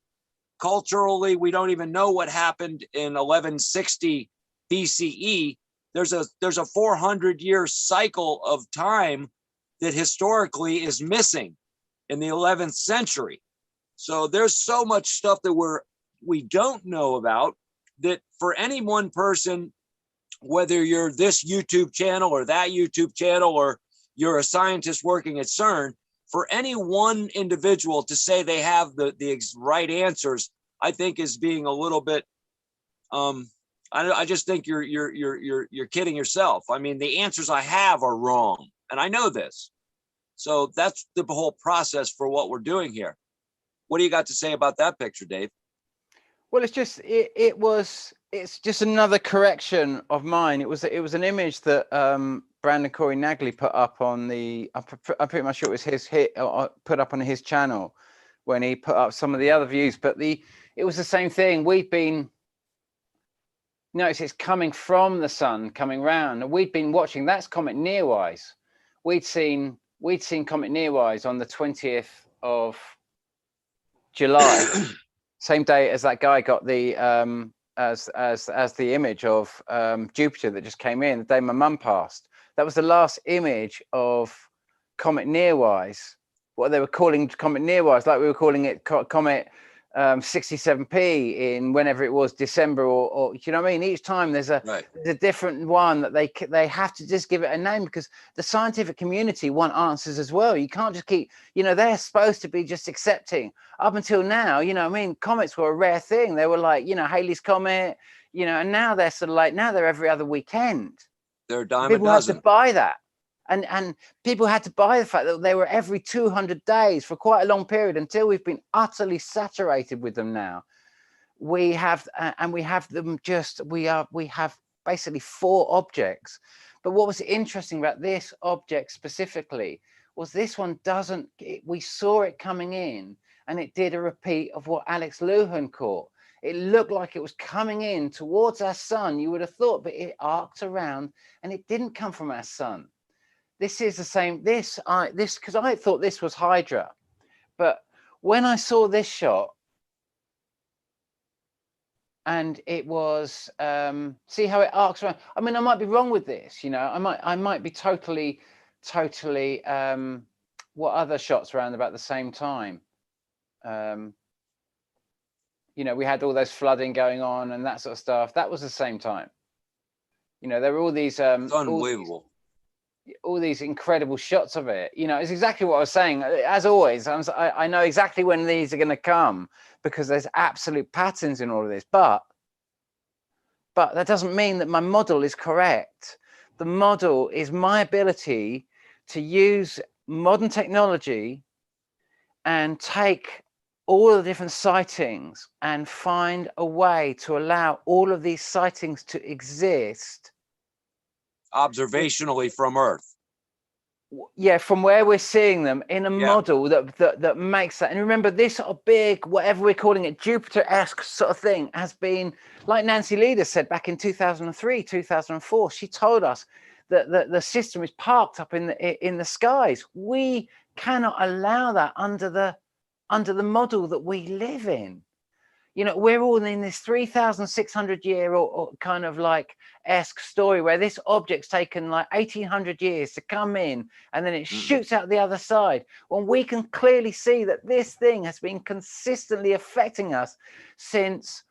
[SPEAKER 2] Culturally, we don't even know what happened in 1160 BCE. There's a 400-year cycle of time that historically is missing in the 11th century. So there's so much stuff that we don't know about, that for any one person, whether you're this YouTube channel or that YouTube channel, or you're a scientist working at CERN, for any one individual to say they have the right answers, I think is being a little bit, I just think you're kidding yourself. I mean, the answers I have are wrong, and I know this. So that's the whole process for what we're doing here. What do you got to say about that picture, Dave?
[SPEAKER 1] Well, it's just another correction of mine. It was an image that Brandon Corey Nagley put up on I'm pretty much sure it was his put up on his channel when he put up some of the other views. But it was the same thing. We've been, notice it's coming from the sun, coming round, and we'd been watching. That's Comet Nearwise. We'd seen Comet Nearwise on the 20th of July. Same day as that guy got the as the image of Jupiter that just came in the day my mum passed. That was the last image of Comet Nearwise, what they were calling Comet Nearwise, like we were calling it Comet 67P in whenever it was December or you know what I mean. Each time there's a different one that they have to just give it a name, because the scientific community want answers as well. You can't just keep, they're supposed to be just accepting. Up until now, comets were a rare thing. They were like, Halley's Comet, and now they're sort of like, now they're every other weekend.
[SPEAKER 2] They're a dime
[SPEAKER 1] People
[SPEAKER 2] a dozen.
[SPEAKER 1] had to buy that. And people had to buy the fact that they were every 200 days for quite a long period, until we've been utterly saturated with them now. We have, and we have them we have basically 4 objects. But what was interesting about this object specifically was this one we saw it coming in, and it did a repeat of what Alex Luhan caught. It looked like it was coming in towards our sun, you would have thought, but it arced around and it didn't come from our sun. This is the same, because I thought this was Hydra. But when I saw this shot, and it was, see how it arcs around. I mean, I might be wrong with this, I might be totally, what other shots around about the same time? We had all those flooding going on and that sort of stuff. That was the same time. There were all these,
[SPEAKER 2] it's unbelievable.
[SPEAKER 1] All these incredible shots of it. It's exactly what I was saying. As always, I know exactly when these are going to come, because there's absolute patterns in all of this. But that doesn't mean that my model is correct. The model is my ability to use modern technology and take all the different sightings and find a way to allow all of these sightings to exist
[SPEAKER 2] observationally from Earth.
[SPEAKER 1] Yeah, from where we're seeing them in a
[SPEAKER 2] Yeah.
[SPEAKER 1] model that makes that. And remember, this sort of big, whatever we're calling it, Jupiter-esque sort of thing has been, like Nancy Leader said back in 2003, 2004, she told us that the system is parked up in the skies. We cannot allow that under the model that we live in. You know, we're all in this 3,600 year or kind of like esque story where this object's taken like 1,800 years to come in and then it shoots out the other side. When we can clearly see that this thing has been consistently affecting us since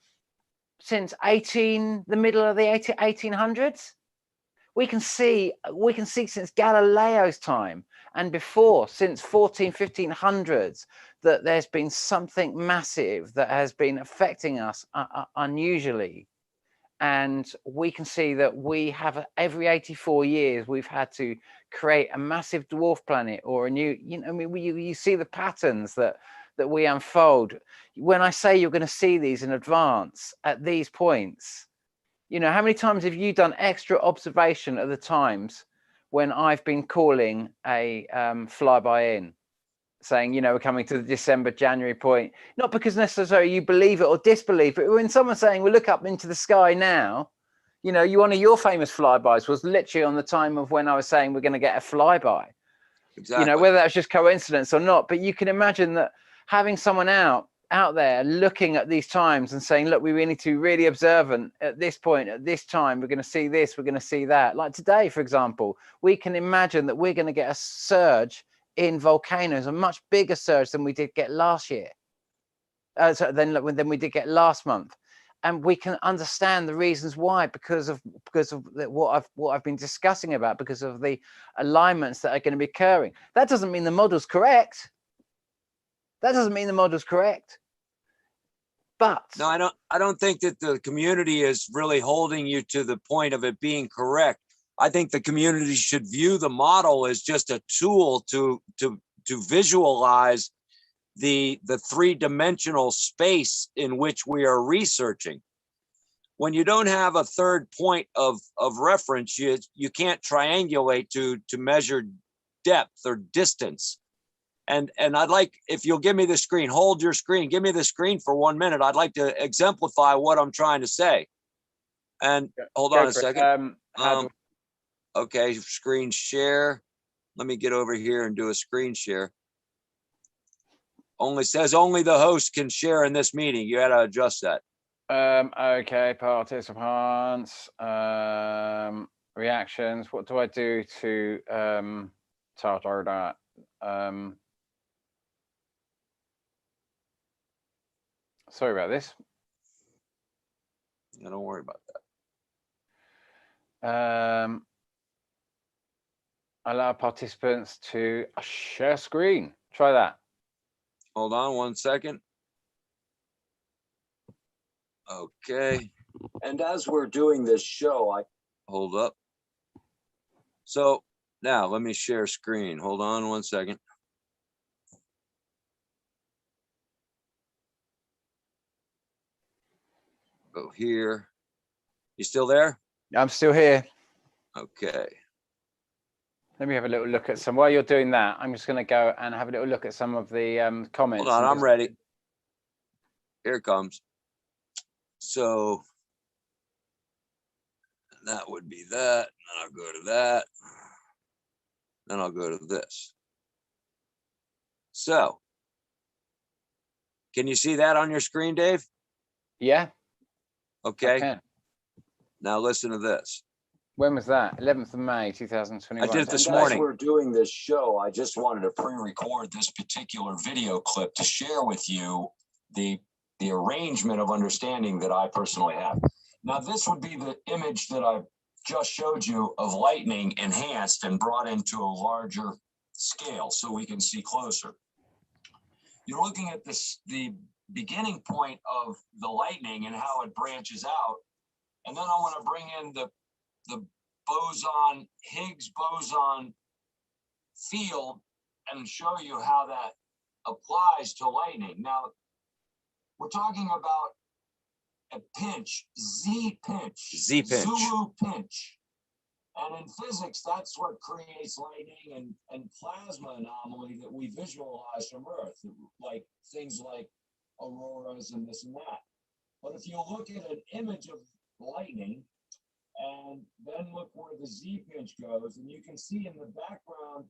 [SPEAKER 1] the middle of the 1800s. We can see since Galileo's time and before, since 1500s, that there's been something massive that has been affecting us unusually. And we can see that we have every 84 years, we've had to create a massive dwarf planet or a new, I mean, you see the patterns that we unfold. When I say you're going to see these in advance at these points, you know, how many times have you done extra observation at the times when I've been calling a flyby in, saying, you know, we're coming to the December, January point, not because necessarily you believe it or disbelieve it, but when someone's saying, well, look up into the sky now, you know, one of your famous flybys was literally on the time of when I was saying we're going to get a flyby. Exactly. You know, whether that's just coincidence or not, but you can imagine that having someone out there looking at these times and saying, look, we really need to be really observant at this point, at this time, we're going to see this, we're going to see that. Like today, for example, we can imagine that we're going to get a surge in volcanoes, a much bigger surge than we did get last year, than we did get last month. And we can understand the reasons why, because of what I've been discussing about, because of the alignments that are going to be occurring. That doesn't mean the model's correct. That doesn't mean the model's correct. But
[SPEAKER 2] no, I don't think that the community is really holding you to the point of it being correct. I think the community should view the model as just a tool to visualize the three-dimensional space in which we are researching. When you don't have a third point of reference, you can't triangulate to measure depth or distance. And I'd like, if you'll give me the screen, hold your screen, give me the screen for 1 minute. I'd like to exemplify what I'm trying to say. And hold on a second. Okay, screen share. Let me get over here and do a screen share. Only says only the host can share in this meeting. You got to adjust that.
[SPEAKER 1] Okay, participants, reactions. What do I do to start that? Sorry about this.
[SPEAKER 2] Yeah, don't worry about that.
[SPEAKER 1] Allow participants to share screen. Try that.
[SPEAKER 2] Hold on 1 second. Okay. And as we're doing this show, hold up. So now let me share screen. Hold on 1 second. Go here. You still there?
[SPEAKER 1] I'm still here.
[SPEAKER 2] Okay.
[SPEAKER 1] Let me have a little look at some. While you're doing that, I'm just going to go and have a little look at some of the comments.
[SPEAKER 2] Hold on, I'm ready. Here it comes. So that would be that. Then I'll go to that. Then I'll go to this. So can you see that on your screen, Dave?
[SPEAKER 1] Yeah.
[SPEAKER 2] Okay. Now listen to this.
[SPEAKER 1] When was that? 11th of May, 2021.
[SPEAKER 2] I did it this morning.
[SPEAKER 4] As we're doing this show, I just wanted to pre-record this particular video clip to share with you the arrangement of understanding that I personally have. Now, this would be the image that I just showed you of lightning enhanced and brought into a larger scale so we can see closer. You're looking at the beginning point of the lightning and how it branches out. And then I want to bring in the boson, Higgs boson field and show you how that applies to lightning. Now, we're talking about a pinch, Z pinch.
[SPEAKER 2] Z pinch.
[SPEAKER 4] Zulu pinch. And in physics, that's what creates lightning and plasma anomaly that we visualize from Earth, like things like auroras and this and that. But if you look at an image of lightning and then look where the Z pinch goes, and you can see in the background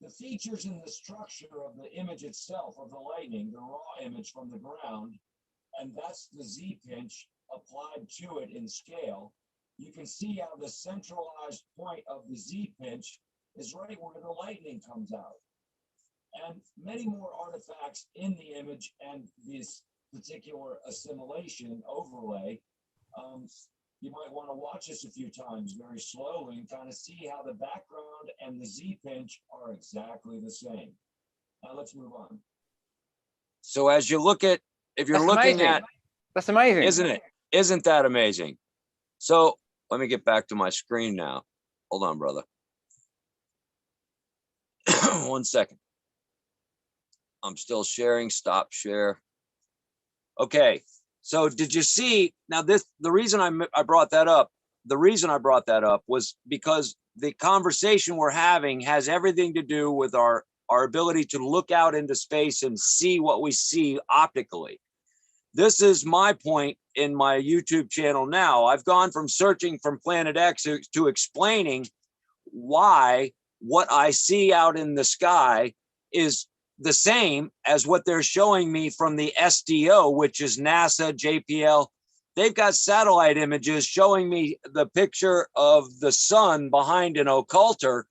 [SPEAKER 4] the features in the structure of the image itself of the lightning, the raw image from the ground, and that's the Z pinch applied to it in scale. You can see how the centralized point of the Z pinch is right where the lightning comes out. And many more artifacts in the image and this particular assimilation overlay. You might want to watch this a few times very slowly and kind of see how the background and the Z pinch are exactly the same. Now let's move on.
[SPEAKER 2] So as you look at, if you're
[SPEAKER 1] That's
[SPEAKER 2] looking
[SPEAKER 1] amazing.
[SPEAKER 2] at,
[SPEAKER 1] That's amazing.
[SPEAKER 2] isn't it? Isn't that amazing? So let me get back to my screen now. Hold on, brother. 1 second. I'm still sharing. Stop share. Okay. So did you see now this, the reason I brought that up, the reason I brought that up was because the conversation we're having has everything to do with our ability to look out into space and see what we see optically. This is my point in my YouTube channel now. I've gone from searching from Planet X to explaining why what I see out in the sky is the same as what they're showing me from the SDO, which is NASA, JPL. They've got satellite images showing me the picture of the sun behind an occulter,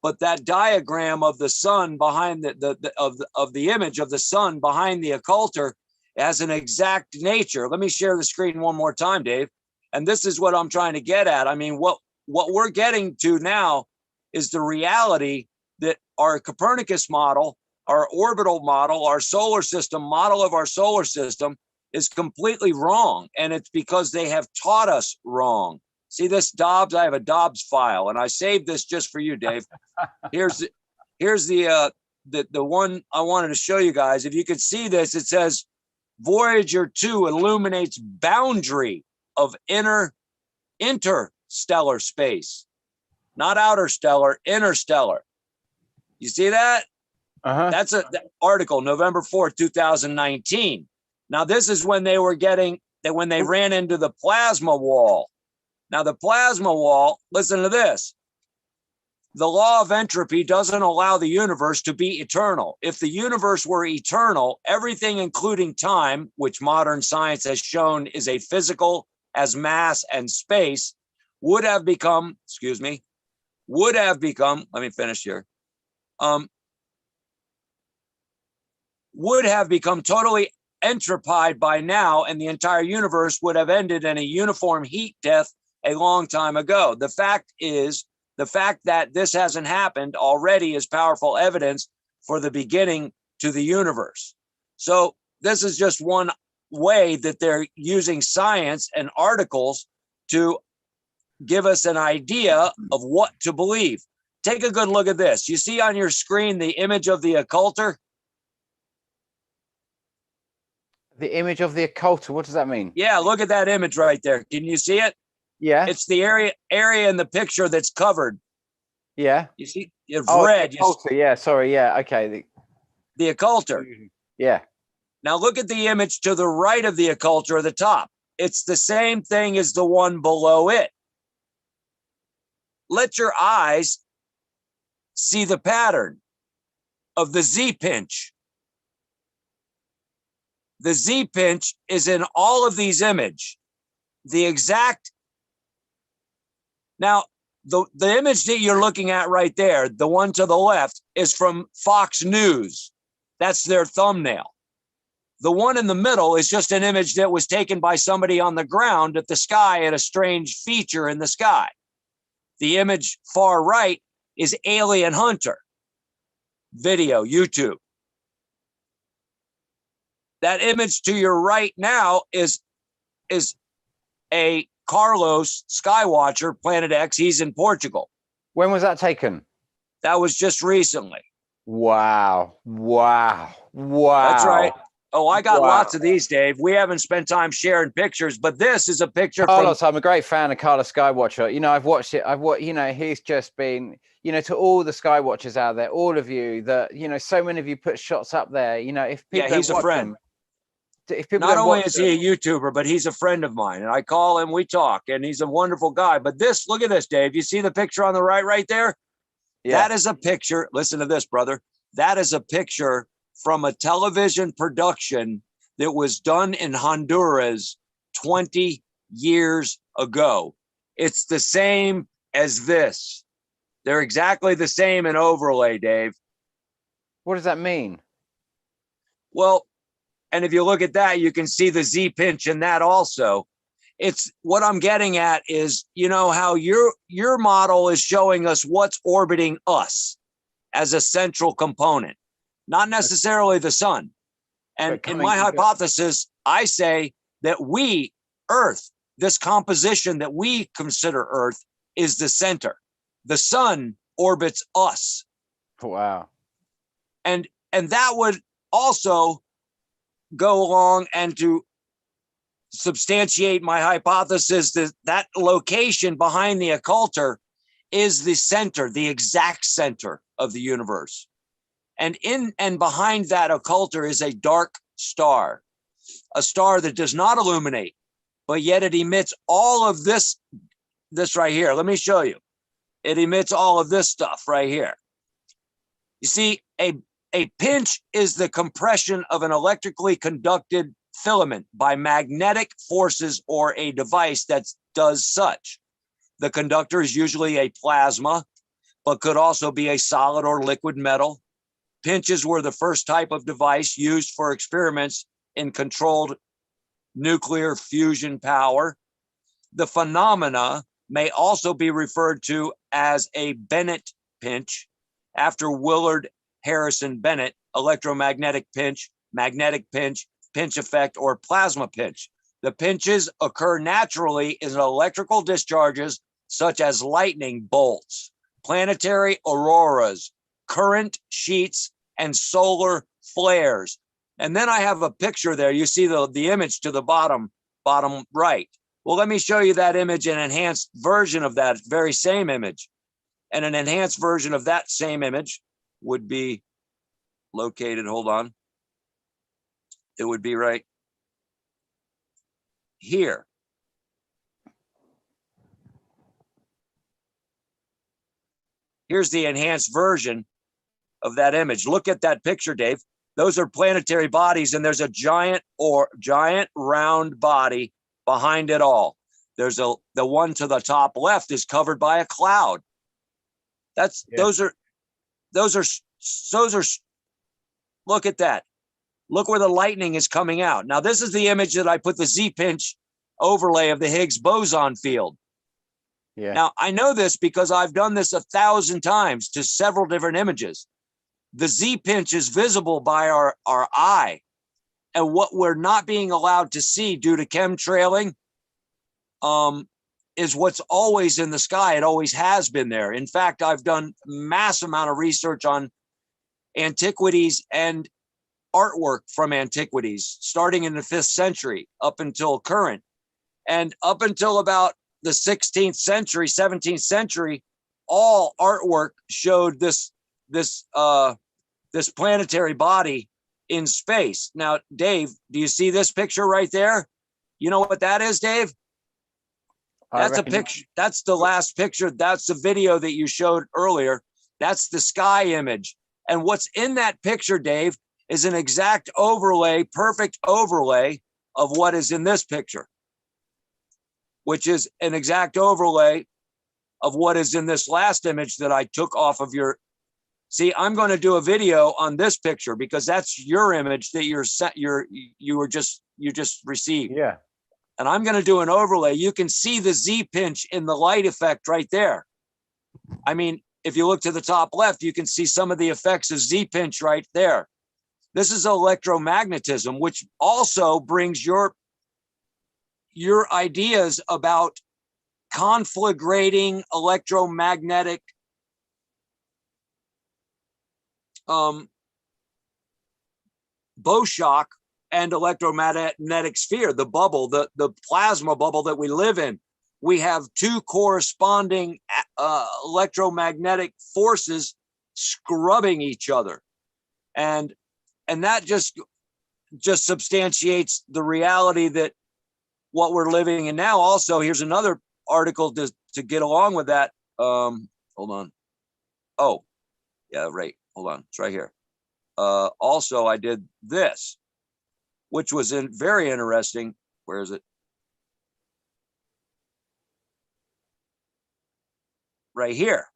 [SPEAKER 2] but that diagram of the sun behind of the image of the sun behind the occulter has an exact nature. Let me share the screen one more time, Dave. And this is what I'm trying to get at. I mean, what we're getting to now is the reality that our Copernicus model, our orbital model, our solar system model of our solar system is completely wrong. And it's because they have taught us wrong. See this Dobbs? I have a Dobbs file and I saved this just for you, Dave. Here's the one I wanted to show you guys. If you could see this, it says Voyager 2 illuminates boundary of interstellar space, not outer stellar, interstellar. You see that? That's an article, November 4th, 2019. Now, this is when they were getting that when they ran into the plasma wall. Now, the plasma wall, listen to this. The law of entropy doesn't allow the universe to be eternal. If the universe were eternal, everything, including time, which modern science has shown is a physical as mass and space, would have become, let me finish here. Would have become totally entropied by now, and the entire universe would have ended in a uniform heat death a long time ago. The fact that this hasn't happened already is powerful evidence for the beginning to the universe. So this is just one way that they're using science and articles to give us an idea of what to believe. Take a good look at this. You see on your screen the image of the occulter?
[SPEAKER 1] The image of the occulter, what does that mean?
[SPEAKER 2] Yeah, look at that image right there. Can you see it?
[SPEAKER 1] Yeah.
[SPEAKER 2] It's the area in the picture that's covered.
[SPEAKER 1] Yeah.
[SPEAKER 2] You see, it's
[SPEAKER 1] Oh,
[SPEAKER 2] red.
[SPEAKER 1] the occulter, yeah, sorry, yeah, okay.
[SPEAKER 2] The occulter.
[SPEAKER 1] Yeah.
[SPEAKER 2] Now look at the image to the right of the occulter at the top. It's the same thing as the one below it. Let your eyes see the pattern of the Z pinch. The Z pinch is in all of these images. The exact. Now, the image that you're looking at right there, the one to the left, is from Fox News. That's their thumbnail. The one in the middle is just an image that was taken by somebody on the ground at the sky at a strange feature in the sky. The image far right is Alien Hunter video, YouTube. That image to your right now is a Carlos Skywatcher, Planet X. He's in Portugal.
[SPEAKER 1] When was that taken?
[SPEAKER 2] That was just recently.
[SPEAKER 1] Wow. Wow. Wow.
[SPEAKER 2] That's right. Oh, I got
[SPEAKER 1] Wow.
[SPEAKER 2] lots of these, Dave. We haven't spent time sharing pictures, but this is a picture
[SPEAKER 1] Carlos, I'm a great fan of Carlos Skywatcher. You know, I've watched it. You know, he's just been, you know, to all the Skywatchers out there, all of you that, you know, so many of you put shots up there. You know, if people
[SPEAKER 2] he's
[SPEAKER 1] don't
[SPEAKER 2] a
[SPEAKER 1] watch
[SPEAKER 2] friend.
[SPEAKER 1] them, if people
[SPEAKER 2] Not
[SPEAKER 1] don't
[SPEAKER 2] only
[SPEAKER 1] watch
[SPEAKER 2] is
[SPEAKER 1] them,
[SPEAKER 2] he a YouTuber, but he's a friend of mine, and I call him, we talk, and he's a wonderful guy. But this, look at this, Dave. You see the picture on the right there?
[SPEAKER 1] yeah,
[SPEAKER 2] That is a picture. Listen to this, brother. That is a picture from a television production that was done in Honduras 20 years ago. It's the same as this. They're exactly the same in overlay, Dave.
[SPEAKER 1] what does that mean?
[SPEAKER 2] Well, and if you look at that, you can see the Z pinch in that also. It's what I'm getting at is, you know, how your model is showing us what's orbiting us as a central component, not necessarily the sun. And in my hypothesis, I say that we, Earth, this composition that we consider Earth, is the center. The sun orbits us.
[SPEAKER 1] Wow.
[SPEAKER 2] And that would also go along and to substantiate my hypothesis that that location behind the occulter is the center, the exact center of the universe. And in and behind that occulter is a dark star, a star that does not illuminate, but yet it emits all of this right here. Let me show you. It emits all of this stuff right here. You see, a pinch is the compression of an electrically conducted filament by magnetic forces or a device that does such. The conductor is usually a plasma, but could also be a solid or liquid metal. Pinches were the first type of device used for experiments in controlled nuclear fusion power. The phenomena may also be referred to as a Bennett pinch, after Willard Harrison Bennett, electromagnetic pinch, magnetic pinch, pinch effect, or plasma pinch. The pinches occur naturally in electrical discharges such as lightning bolts, planetary auroras, current sheets, and solar flares. And then I have a picture there. You see the image to the bottom right. Well, let me show you that image, an enhanced version of that very same image. And an enhanced version of that same image would be located, hold on. It would be right here. Here's the enhanced version of that image. Look at that picture, Dave. Those are planetary bodies, and there's a giant round body behind it all. There's the one to the top left is covered by a cloud. Those are, look at that. Look where the lightning is coming out. Now, this is the image that I put the Z-pinch overlay of the Higgs boson field.
[SPEAKER 1] Yeah.
[SPEAKER 2] Now, I know this because I've done this 1,000 times to several different images. The Z-pinch is visible by our eye. And what we're not being allowed to see due to chemtrailing is what's always in the sky. It always has been there. In fact, I've done mass amount of research on antiquities and artwork from antiquities, starting in the 5th century up until current. And up until about the 16th century, 17th century, all artwork showed this planetary body in space. Now, Dave, do you see this picture right there? You know what that is, Dave? That's a picture. That's the last picture. That's the video that you showed earlier. That's the sky image. And what's in that picture, Dave, is an exact overlay, perfect overlay of what is in this picture, which is an exact overlay of what is in this last image that I took off of your. See, I'm going to do a video on this picture because that's your image that you just received.
[SPEAKER 1] Yeah.
[SPEAKER 2] And I'm going to do an overlay. You can see the Z pinch in the light effect right there. I mean, if you look to the top left, you can see some of the effects of Z pinch right there. This is electromagnetism, which also brings your ideas about conflagrating electromagnetic bow shock and electromagnetic sphere, the bubble, the plasma bubble that we live in. We have two corresponding electromagnetic forces scrubbing each other. And that just substantiates the reality that what we're living in now. Also, here's another article to get along with that. Hold on. Oh, yeah, right. Hold on. It's right here. Also, I did this, which was very interesting. Where is it? Right here.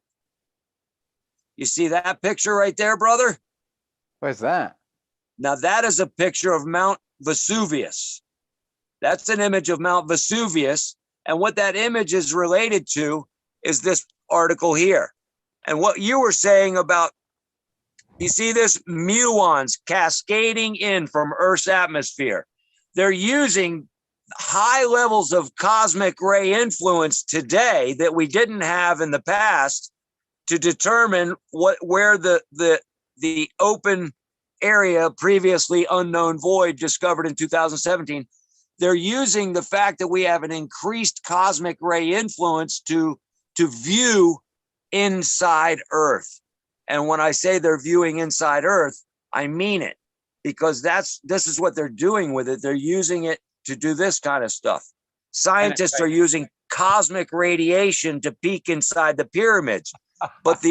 [SPEAKER 2] You see that picture right there, brother?
[SPEAKER 1] Where's that?
[SPEAKER 2] Now that is a picture of Mount Vesuvius. That's an image of Mount Vesuvius. And what that image is related to is this article here. And what you were saying about, you see this muons cascading in from Earth's atmosphere. They're using high levels of cosmic ray influence today that we didn't have in the past to determine where the open area, previously unknown void discovered in 2017. They're using the fact that we have an increased cosmic ray influence to view inside Earth. And when I say they're viewing inside Earth, I mean it, because this is what they're doing with it. They're using it to do this kind of stuff. Scientists are using cosmic radiation to peek inside the pyramids, but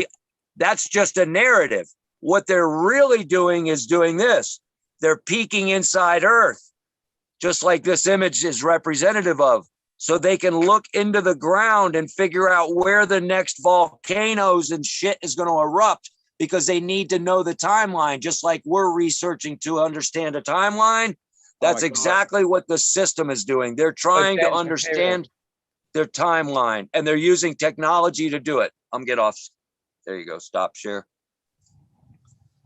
[SPEAKER 2] that's just a narrative. What they're really doing is doing this. They're peeking inside Earth, just like this image is representative of, so they can look into the ground and figure out where the next volcanoes and shit is going to erupt, because they need to know the timeline, just like we're researching to understand a timeline. That's exactly what the system is doing. They're trying to understand their timeline, and they're using technology to do it. I'm get off. There you go. Stop share.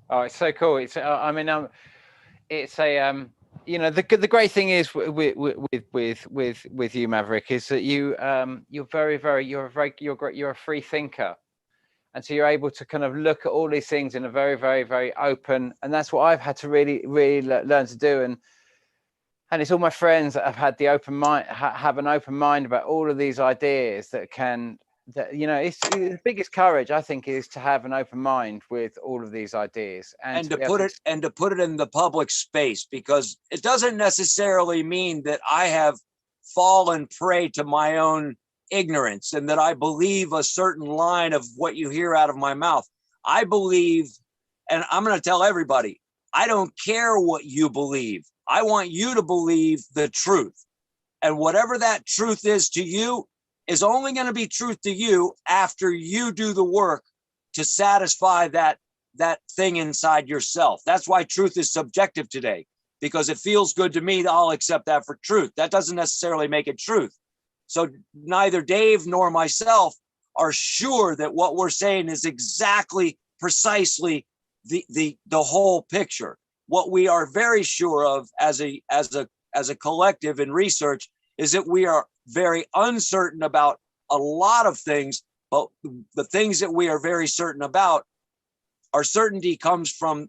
[SPEAKER 1] Oh, it's so cool. It's I mean, it's a you know, the great thing is with you, Maverick, is that you're a free thinker, and so you're able to kind of look at all these things in a very, very, very open, and that's what I've had to really learn to do. And it's all my friends that have had the open mind, have an open mind about all of these ideas that you know, it's the biggest courage, I think, is to have an open mind with all of these ideas
[SPEAKER 2] and to put it in the public space, because it doesn't necessarily mean that I have fallen prey to my own ignorance and that I believe a certain line of what you hear out of my mouth. I believe, and I'm going to tell everybody, I don't care what you believe. I want you to believe the truth. And whatever that truth is to you is only going to be truth to you after you do the work to satisfy that thing inside yourself. That's why truth is subjective today, because it feels good to me. I'll accept that for truth. That doesn't necessarily make it truth. So neither Dave nor myself are sure that what we're saying is exactly, precisely the whole picture. What we are very sure of as a collective in research is that we are very uncertain about a lot of things, but the things that we are very certain about, our certainty comes from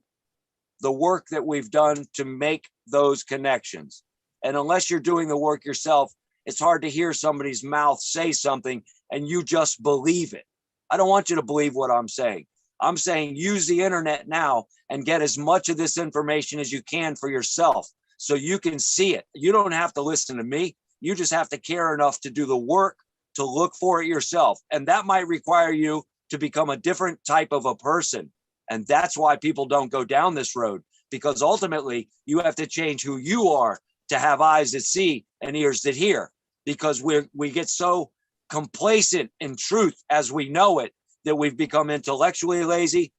[SPEAKER 2] the work that we've done to make those connections. And unless you're doing the work yourself, it's hard to hear somebody's mouth say something and you just believe it. I don't want you to believe what I'm saying. I'm saying use the internet now and get as much of this information as you can for yourself so you can see it. You don't have to listen to me. You just have to care enough to do the work to look for it yourself. And that might require you to become a different type of a person. And that's why people don't go down this road, because ultimately you have to change who you are to have eyes that see and ears that hear, because we get so complacent in truth as we know it that we've become intellectually lazy,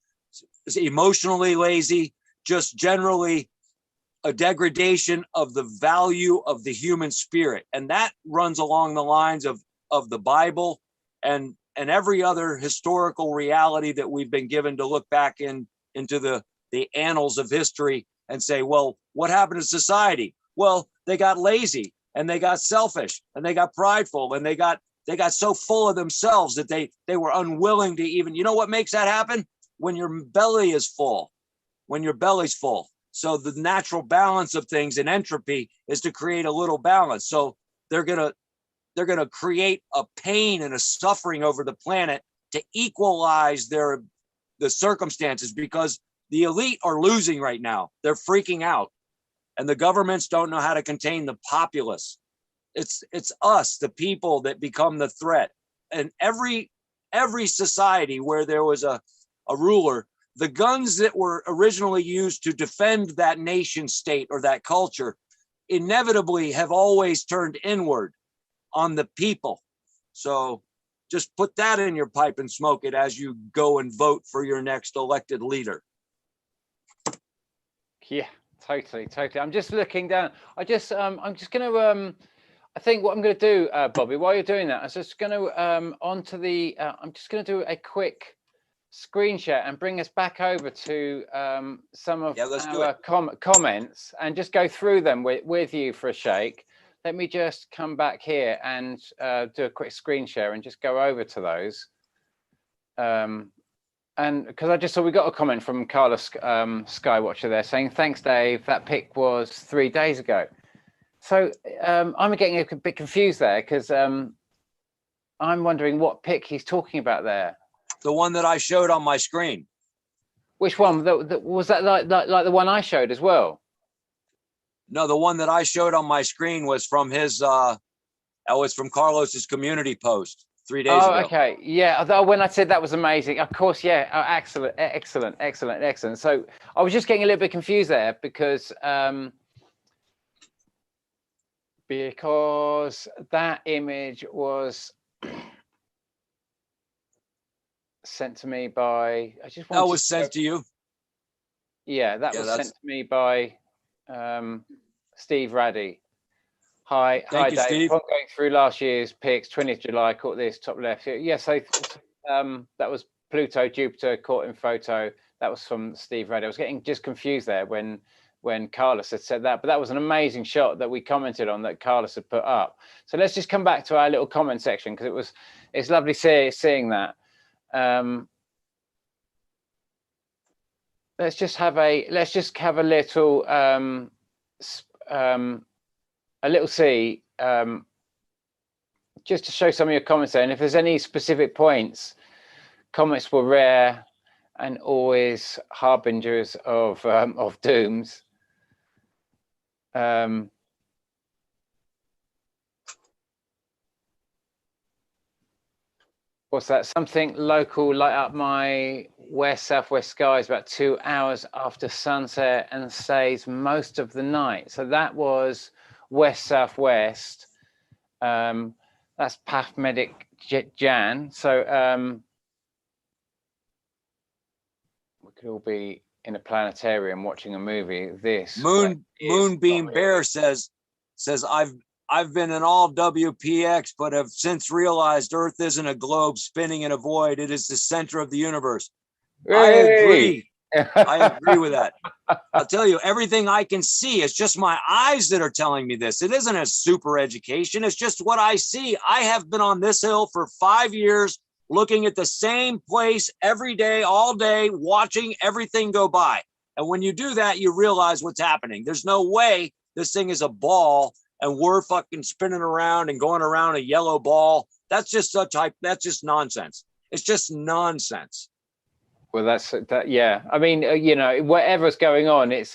[SPEAKER 2] emotionally lazy, just generally a degradation of the value of the human spirit. And that runs along the lines of the Bible and every other historical reality that we've been given to look back into the annals of history and say, well, what happened to society? Well, they got lazy and they got selfish and they got prideful and they got so full of themselves that they were unwilling to even, you know what makes that happen? When your belly is full, when your belly's full. So the natural balance of things and entropy is to create a little balance. So they're gonna create a pain and a suffering over the planet to equalize the circumstances, because the elite are losing right now. They're freaking out, and the governments don't know how to contain the populace. It's us, the people, that become the threat. And every society where there was a ruler, the guns that were originally used to defend that nation state or that culture inevitably have always turned inward on the people. So just put that in your pipe and smoke it as you go and vote for your next elected leader.
[SPEAKER 1] Yeah, totally. I'm just looking down. I'm just gonna I think what I'm going to do, Bobby, while you're doing that, I'm just going to onto the. I'm just going to do a quick screen share and bring us back over to some of our comments and just go through them with you for a shake. Let me just come back here and do a quick screen share and just go over to those. And because I just saw we got a comment from Carlos Skywatcher there saying, "Thanks, Dave. That pick was 3 days ago." So I'm getting a bit confused there because I'm wondering what pick he's talking about there.
[SPEAKER 2] The one that I showed on my screen.
[SPEAKER 1] Which one? Was that like the one I showed as well?
[SPEAKER 2] No, the one that I showed on my screen was from his. Was from Carlos's community post 3 days ago. Oh,
[SPEAKER 1] okay, yeah. Although when I said that was amazing, of course, yeah. Oh, excellent. So I was just getting a little bit confused there because that image was sent to me by.
[SPEAKER 2] That was sent to you.
[SPEAKER 1] Yeah, that was sent to me by Steve Raddy. Hi,
[SPEAKER 2] Thank you,
[SPEAKER 1] Dave.
[SPEAKER 2] Steve.
[SPEAKER 1] I'm going through last year's picks. 20th July, caught this top left. Yeah, so that was Pluto, Jupiter, caught in photo. That was from Steve Raddy. I was getting just confused there when Carlos had said that, but that was an amazing shot that we commented on that Carlos had put up. So let's just come back to our little comment section because it's lovely seeing that. Let's just have a little see just to show some of your comments there. And if there's any specific points, comments were rare and always harbingers of dooms. What's that? Something local light up my southwest skies about 2 hours after sunset and stays most of the night. So that was west southwest. That's Path Medic Jan. So we could all be in a planetarium watching a movie.
[SPEAKER 2] Moonbeam Bear says I've been in all WPX, but have since realized Earth isn't a globe spinning in a void. It is the center of the universe. Hey. I agree. I agree with that. I'll tell you, everything I can see, it's just my eyes that are telling me this. It isn't a super education. It's just what I see. I have been on this hill for 5 years, looking at the same place every day, all day, watching everything go by. And when you do that, you realize what's happening. There's no way this thing is a ball and we're fucking spinning around and going around a yellow ball. That's just that's just nonsense. It's just nonsense.
[SPEAKER 1] Well, yeah. I mean, whatever's going on, it's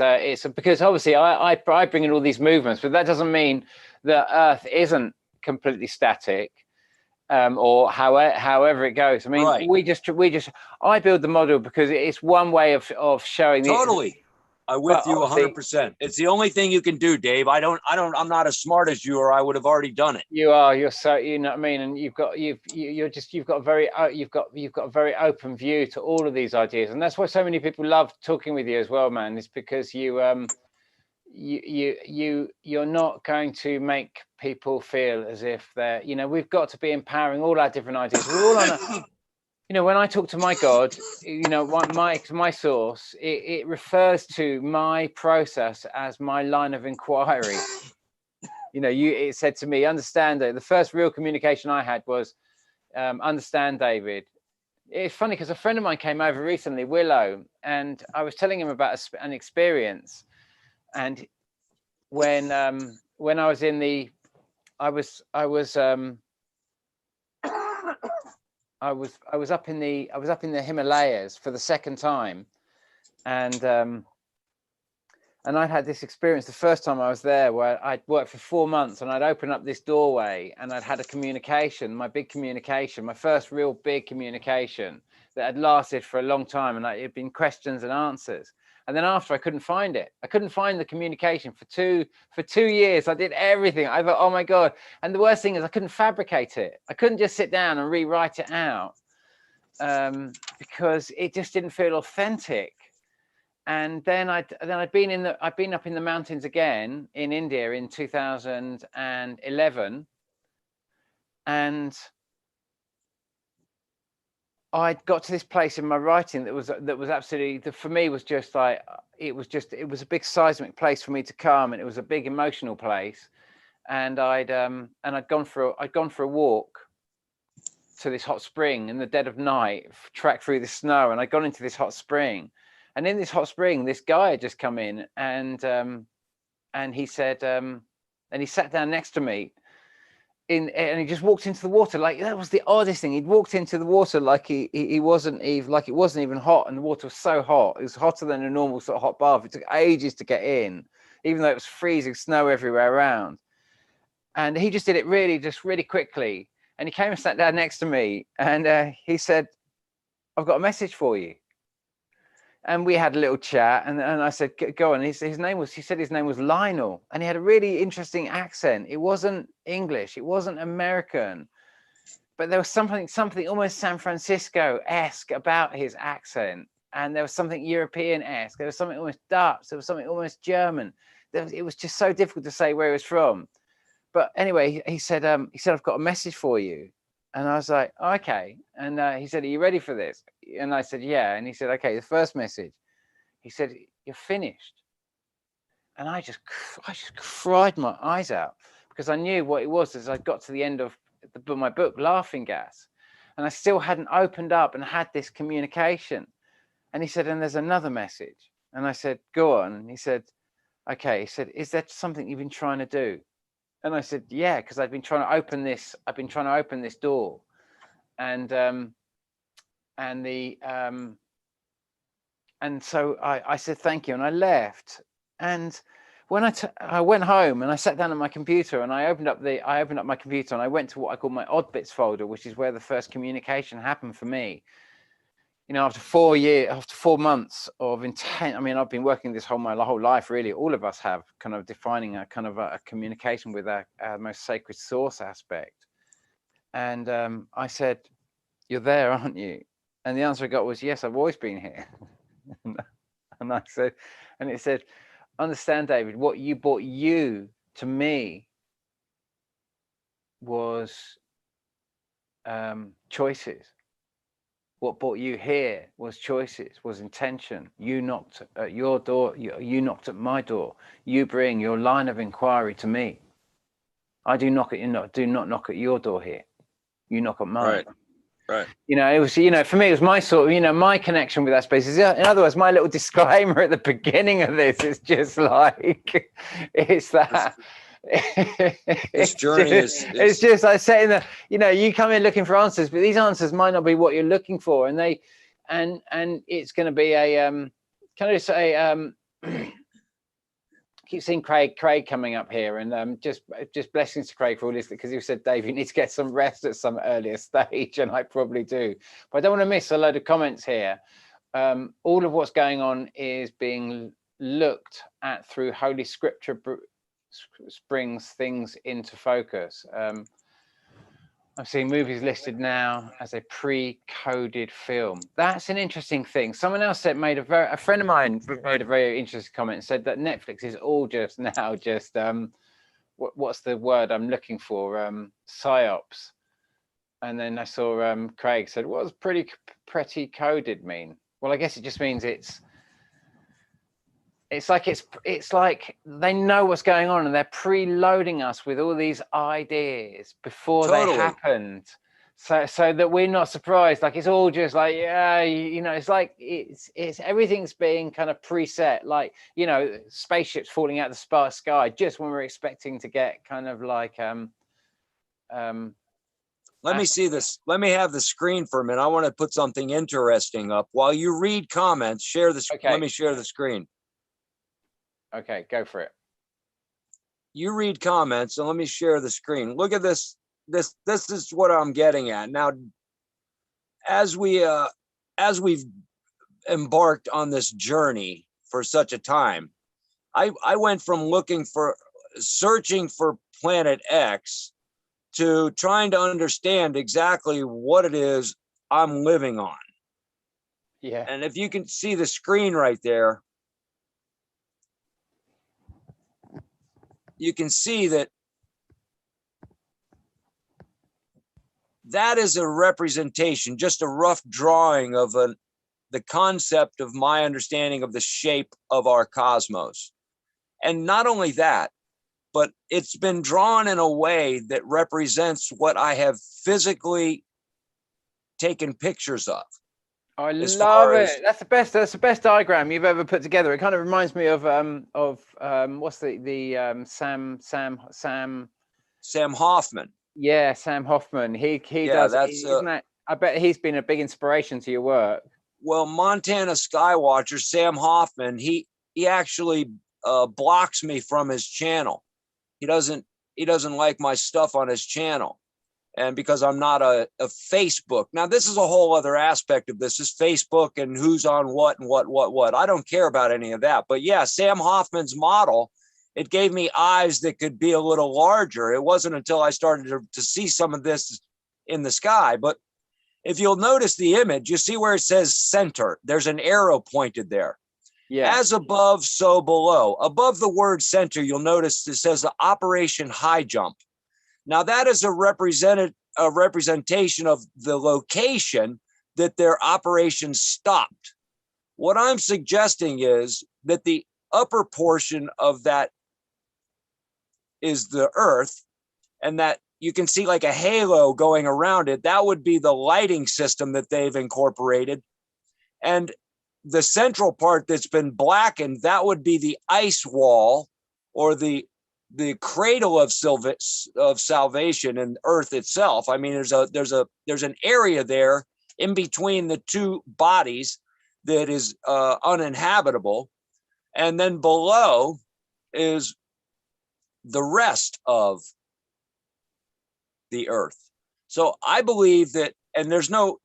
[SPEAKER 1] because obviously I bring in all these movements, but that doesn't mean that Earth isn't completely static, or however it goes. I mean, right. I build the model because it's one way of showing.
[SPEAKER 2] Totally. I'm with you 100%. It's the only thing you can do, Dave. I'm not as smart as you, or I would have already done it.
[SPEAKER 1] You're so, you know what I mean? And you've got a very open view to all of these ideas. And that's why so many people love talking with you as well, man. It's because you're not going to make people feel as if they're, we've got to be empowering all our different ideas. We're all on a, when I talk to my God, my source, it refers to my process as my line of inquiry. It said to me, understand it. The first real communication I had was, understand, David, it's funny because a friend of mine came over recently, Willow, and I was telling him about an experience. And when I was in the, I was up in the Himalayas for the second time, and I'd had this experience the first time I was there where I'd worked for 4 months and I'd opened up this doorway and I'd had a communication, my first real big communication that had lasted for a long time, and it'd been questions and answers. And then after, I couldn't find it. I couldn't find the communication for two years. I did everything. I thought, oh my God. And the worst thing is I couldn't fabricate it. I couldn't just sit down and rewrite it out because it just didn't feel authentic. And then I'd been up in the mountains again in India in 2011, and I'd got to this place in my writing that was absolutely, for me, was just like, it was a big seismic place for me to come, and it was a big emotional place. And I'd gone for a walk to this hot spring in the dead of night, tracked through the snow, and I'd gone into this hot spring. And in this hot spring, this guy had just come in, and he said, and he sat down next to me, and he just walked into the water. Like, that was the oddest thing. He'd walked into the water like he wasn't even, like it wasn't even hot, and the water was so hot. It was hotter than a normal sort of hot bath. It took ages to get in, even though it was freezing snow everywhere around. And he just did it really quickly. And he came and sat down next to me, and he said, "I've got a message for you." And we had a little chat, and I said, "Go on." He said his name was Lionel, and he had a really interesting accent. It wasn't English, it wasn't American, but there was something almost San Francisco-esque about his accent, and there was something European-esque. There was something almost Dutch. There was something almost German. It was just so difficult to say where he was from. But anyway, he said, "I've got a message for you." And I was like, oh, okay. And he said, "Are you ready for this?" And I said, "Yeah." And he said, "Okay, the first message." He said, "You're finished." And I just cried my eyes out, because I knew what it was as I got to the end of my book, Laughing Gas. And I still hadn't opened up and had this communication. And he said, "And there's another message." And I said, "Go on." And he said, "Okay." He said, "Is that something you've been trying to do?" And I said, "Yeah, because I've been trying to open this door." And so I said, "Thank you." And I left. And when I went home and I sat down at my computer, and I opened up my computer, and I went to what I call my odd bits folder, which is where the first communication happened for me. You know, after 4 months of intent, I mean, I've been working my whole life, really. All of us have, kind of defining a kind of a communication with our most sacred source aspect. And I said, "You're there, aren't you?" And the answer I got was, "Yes, I've always been here." And I said, and it said, "Understand, David, what you brought you to me was choices. What brought you here was choices, was intention. You knocked at your door. You knocked at my door. You bring your line of inquiry to me. I do not knock at your door here. You knock at mine."
[SPEAKER 2] Right.
[SPEAKER 1] You know, it was, for me, it was my sort of, my connection with that space. In other words, my little disclaimer at the beginning of this is just like, it's that.
[SPEAKER 2] This journey
[SPEAKER 1] it's just like saying that, you come in looking for answers, but these answers might not be what you're looking for. And it's going to be can I just say, keep seeing Craig coming up here, and just blessings to Craig for all this, because he said, "Dave, you need to get some rest at some earlier stage," and I probably do, but I don't want to miss a load of comments here. All of what's going on is being looked at through Holy Scripture, brings things into focus. I'm seeing movies listed now as a pre-coded film. That's an interesting thing. Someone else a friend of mine made a very interesting comment and said that Netflix is all just now what's the word I'm looking for? Psyops. And then I saw Craig said, "What does pretty coded mean?" Well, I guess it just means it's like they know what's going on, and they're preloading us with all these ideas before they happened. so that we're not surprised. Like it's all just like, yeah, you know, it's like it's everything's being kind of preset, like, you know, spaceships falling out of the sky just when we're expecting to get kind of like
[SPEAKER 2] Let me see this. Let me have the screen for a minute. I want to put something interesting up. While you read comments, share this.
[SPEAKER 1] Okay.
[SPEAKER 2] Let me share the screen.
[SPEAKER 1] Okay, go for it.
[SPEAKER 2] You read comments and let me share the screen. Look at this. This is what I'm getting at. Now, as we've embarked on this journey for such a time, I went from searching for Planet X to trying to understand exactly what it is I'm living on.
[SPEAKER 1] Yeah.
[SPEAKER 2] And if you can see the screen right there, you can see that that is a representation, just a rough drawing of the concept of my understanding of the shape of our cosmos. And not only that, but it's been drawn in a way that represents what I have physically taken pictures of.
[SPEAKER 1] I
[SPEAKER 2] As
[SPEAKER 1] love
[SPEAKER 2] far
[SPEAKER 1] it.
[SPEAKER 2] as-
[SPEAKER 1] That's the best diagram you've ever put together. It kind of reminds me of what's the
[SPEAKER 2] Sam Hoffman.
[SPEAKER 1] yeah, Sam Hoffman. He
[SPEAKER 2] Yeah,
[SPEAKER 1] does, isn't that, I bet he's been a big inspiration to your work.
[SPEAKER 2] Well, Montana Skywatcher, Sam Hoffman, he actually blocks me from his channel. He doesn't like my stuff on his channel. And because I'm not a Facebook. Now, this is a whole other aspect of this is Facebook and who's on what and what. I don't care about any of that. But yeah, Sam Hoffman's model, it gave me eyes that could be a little larger. It wasn't until I started to see some of this in the sky. But if you'll notice the image, you see where it says center. There's an arrow pointed there.
[SPEAKER 1] Yeah.
[SPEAKER 2] As above, so below. Above the word center, you'll notice it says the Operation High Jump. Now that is a representation of the location that their operation stopped. What I'm suggesting is that the upper portion of that is the Earth, and that you can see like a halo going around it. That would be the lighting system that they've incorporated. And the central part that's been blackened, that would be the ice wall or the cradle of salvation and Earth itself. I mean, there's an area there in between the two bodies that is uninhabitable, and then below is the rest of the Earth. So I believe that, and there's no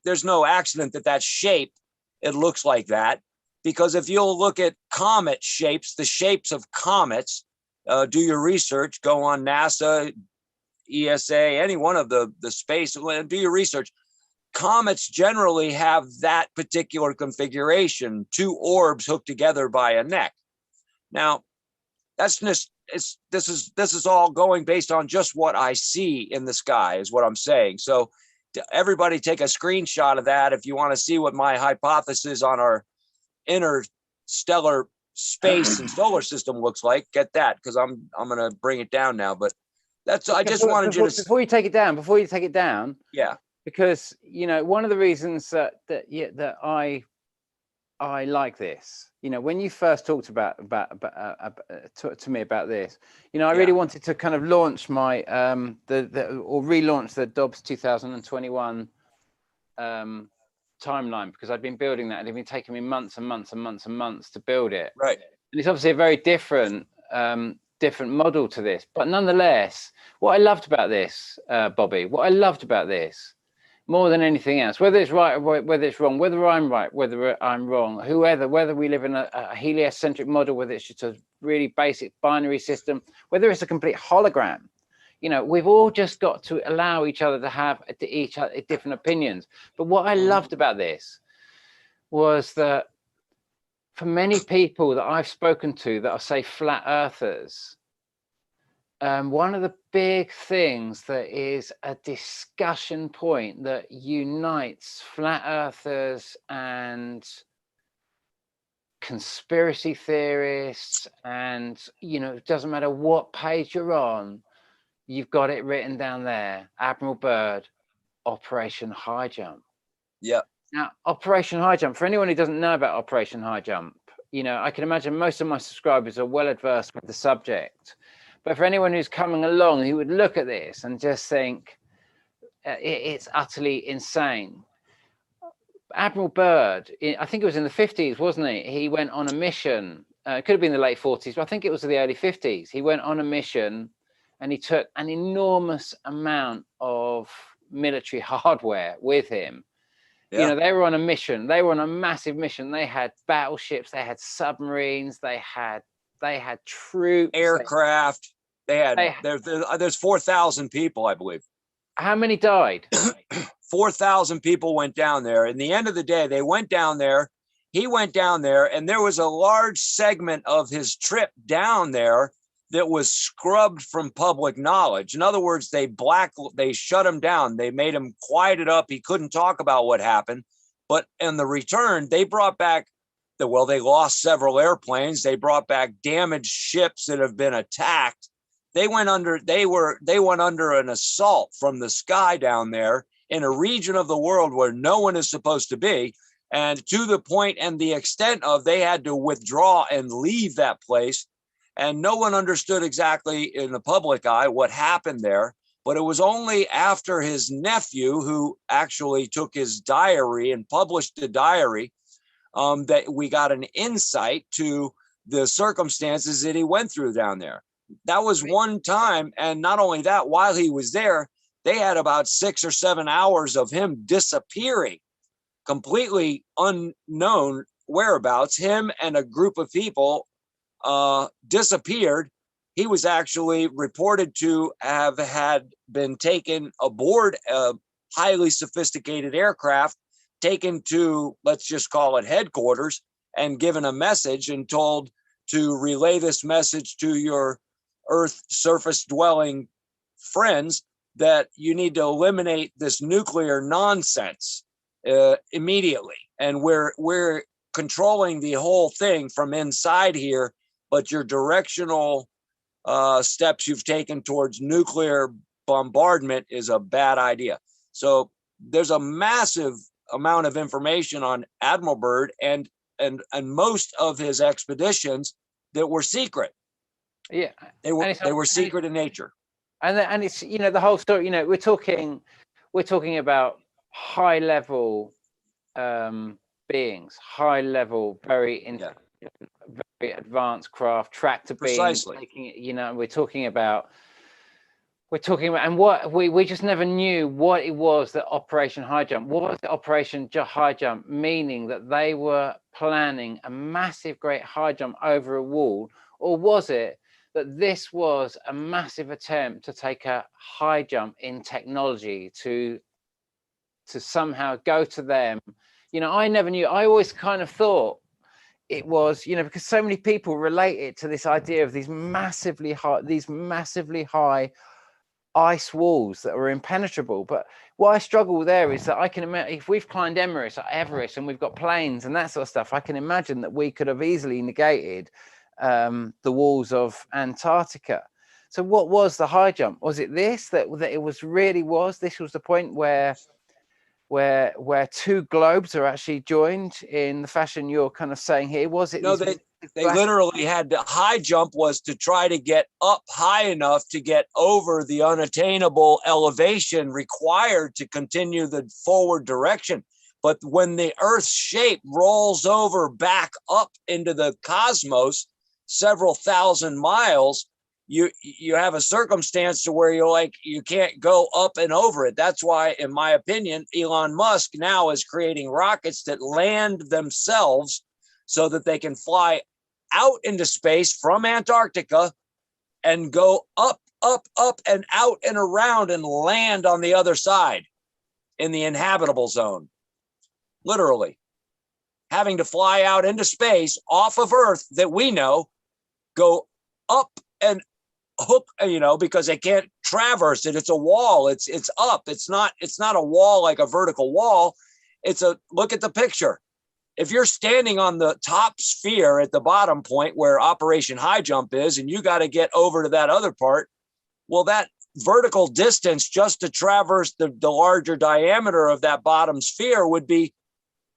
[SPEAKER 2] accident that shape, it looks like that, because if you'll look at comet shapes, the shapes of comets, do your research, go on NASA, ESA, any one of the space, do your research. Comets generally have that particular configuration, two orbs hooked together by a neck. Now, that's just, this is all going based on just what I see in the sky is what I'm saying. So everybody take a screenshot of that if you want to see what my hypothesis on our interstellar space and solar system looks like. Get that, because I'm going to bring it down now. But that's, I just wanted you to,
[SPEAKER 1] before you take it down,
[SPEAKER 2] yeah, because
[SPEAKER 1] you know, one of the reasons that I like this, you know, when you first talked about to me about this, you know, I really wanted to kind of launch my or relaunch the Dobbs 2021 timeline, because I'd been building that and it'd been taking me months and months and months and months to build it.
[SPEAKER 2] Right.
[SPEAKER 1] And it's obviously a very different model to this, but nonetheless, what I loved about this, Bobby, what I loved about this more than anything else, whether it's right or whether it's wrong, whether I'm right, whether I'm wrong, whether we live in a heliocentric model, whether it's just a really basic binary system, whether it's a complete hologram, you know, we've all just got to allow each other to have different opinions. But what I loved about this was that for many people that I've spoken to that are, say, flat earthers, one of the big things that is a discussion point that unites flat earthers and conspiracy theorists, and, you know, it doesn't matter what page you're on, you've got it written down there, Admiral Byrd, Operation High Jump.
[SPEAKER 2] Yeah.
[SPEAKER 1] Now, Operation High Jump, for anyone who doesn't know about Operation High Jump, you know, I can imagine most of my subscribers are well adversed with the subject. But for anyone who's coming along who would look at this and just think it's utterly insane. Admiral Byrd, I think it was in the 50s, wasn't he? He went on a mission. It could have been the late 40s, but I think it was the early 50s. He went on a mission and he took an enormous amount of military hardware with him.
[SPEAKER 2] Yeah.
[SPEAKER 1] You know, they were on a mission. They were on a massive mission. They had battleships, they had submarines, they had troops,
[SPEAKER 2] Aircraft. There's 4,000 people, I believe.
[SPEAKER 1] How many died?
[SPEAKER 2] 4,000 people went down there. In the end of the day, they went down there. He went down there, and there was a large segment of his trip down there that was scrubbed from public knowledge. In other words, they shut him down. They made him quiet it up. He couldn't talk about what happened. But in the return, they brought back they lost several airplanes. They brought back damaged ships that have been attacked. They went under an assault from the sky down there in a region of the world where no one is supposed to be. And to the point and the extent of they had to withdraw and leave that place. And no one understood exactly in the public eye what happened there. But it was only after his nephew, who actually took his diary and published the diary, that we got an insight to the circumstances that he went through down there. That was one time. And not only that, while he was there, they had about 6 or 7 hours of him disappearing, completely unknown whereabouts. Him and a group of people disappeared. He was actually reported to have had been taken aboard a highly sophisticated aircraft, taken to, let's just call it headquarters, and given a message and told to relay this message to your Earth surface dwelling friends that you need to eliminate this nuclear nonsense immediately. And we're controlling the whole thing from inside here, but your directional steps you've taken towards nuclear bombardment is a bad idea. So there's a massive amount of information on Admiral Byrd and most of his expeditions that were secret.
[SPEAKER 1] Yeah,
[SPEAKER 2] they were secret in nature.
[SPEAKER 1] And it's, you know, the whole story. You know, we're talking about high level beings, high level, very advanced craft, tractor beams.
[SPEAKER 2] Precisely.
[SPEAKER 1] You know, we're talking about, and what we just never knew what it was that Operation High Jump. What was the Operation High Jump? Meaning that they were planning a massive, great high jump over a wall, or was it that this was a massive attempt to take a high jump in technology to somehow go to them? You know, I never knew. I always kind of thought it was, you know, because so many people relate it to this idea of these massively high ice walls that were impenetrable. But what I struggle there is that I can imagine if we've climbed Everest and we've got planes and that sort of stuff, I can imagine that we could have easily negated the walls of Antarctica. So what was the high jump? Was it this that it was really was? This was the point where two globes are actually joined in the fashion you're kind of saying here? Was it?
[SPEAKER 2] No, they literally had to. High jump was to try to get up high enough to get over the unattainable elevation required to continue the forward direction. But when the Earth's shape rolls over back up into the cosmos several thousand miles, you have a circumstance to where you can't go up and over it. That's why, in my opinion, Elon Musk now is creating rockets that land themselves so that they can fly out into space from Antarctica and go up, and out and around and land on the other side in the inhabitable zone. Literally having to fly out into space off of Earth that we know, go up and hook, you know, because they can't traverse it. It's a wall. It's up. It's not a wall like a vertical wall. Look at the picture. If you're standing on the top sphere at the bottom point where Operation High Jump is, and you got to get over to that other part, well, that vertical distance just to traverse the larger diameter of that bottom sphere would be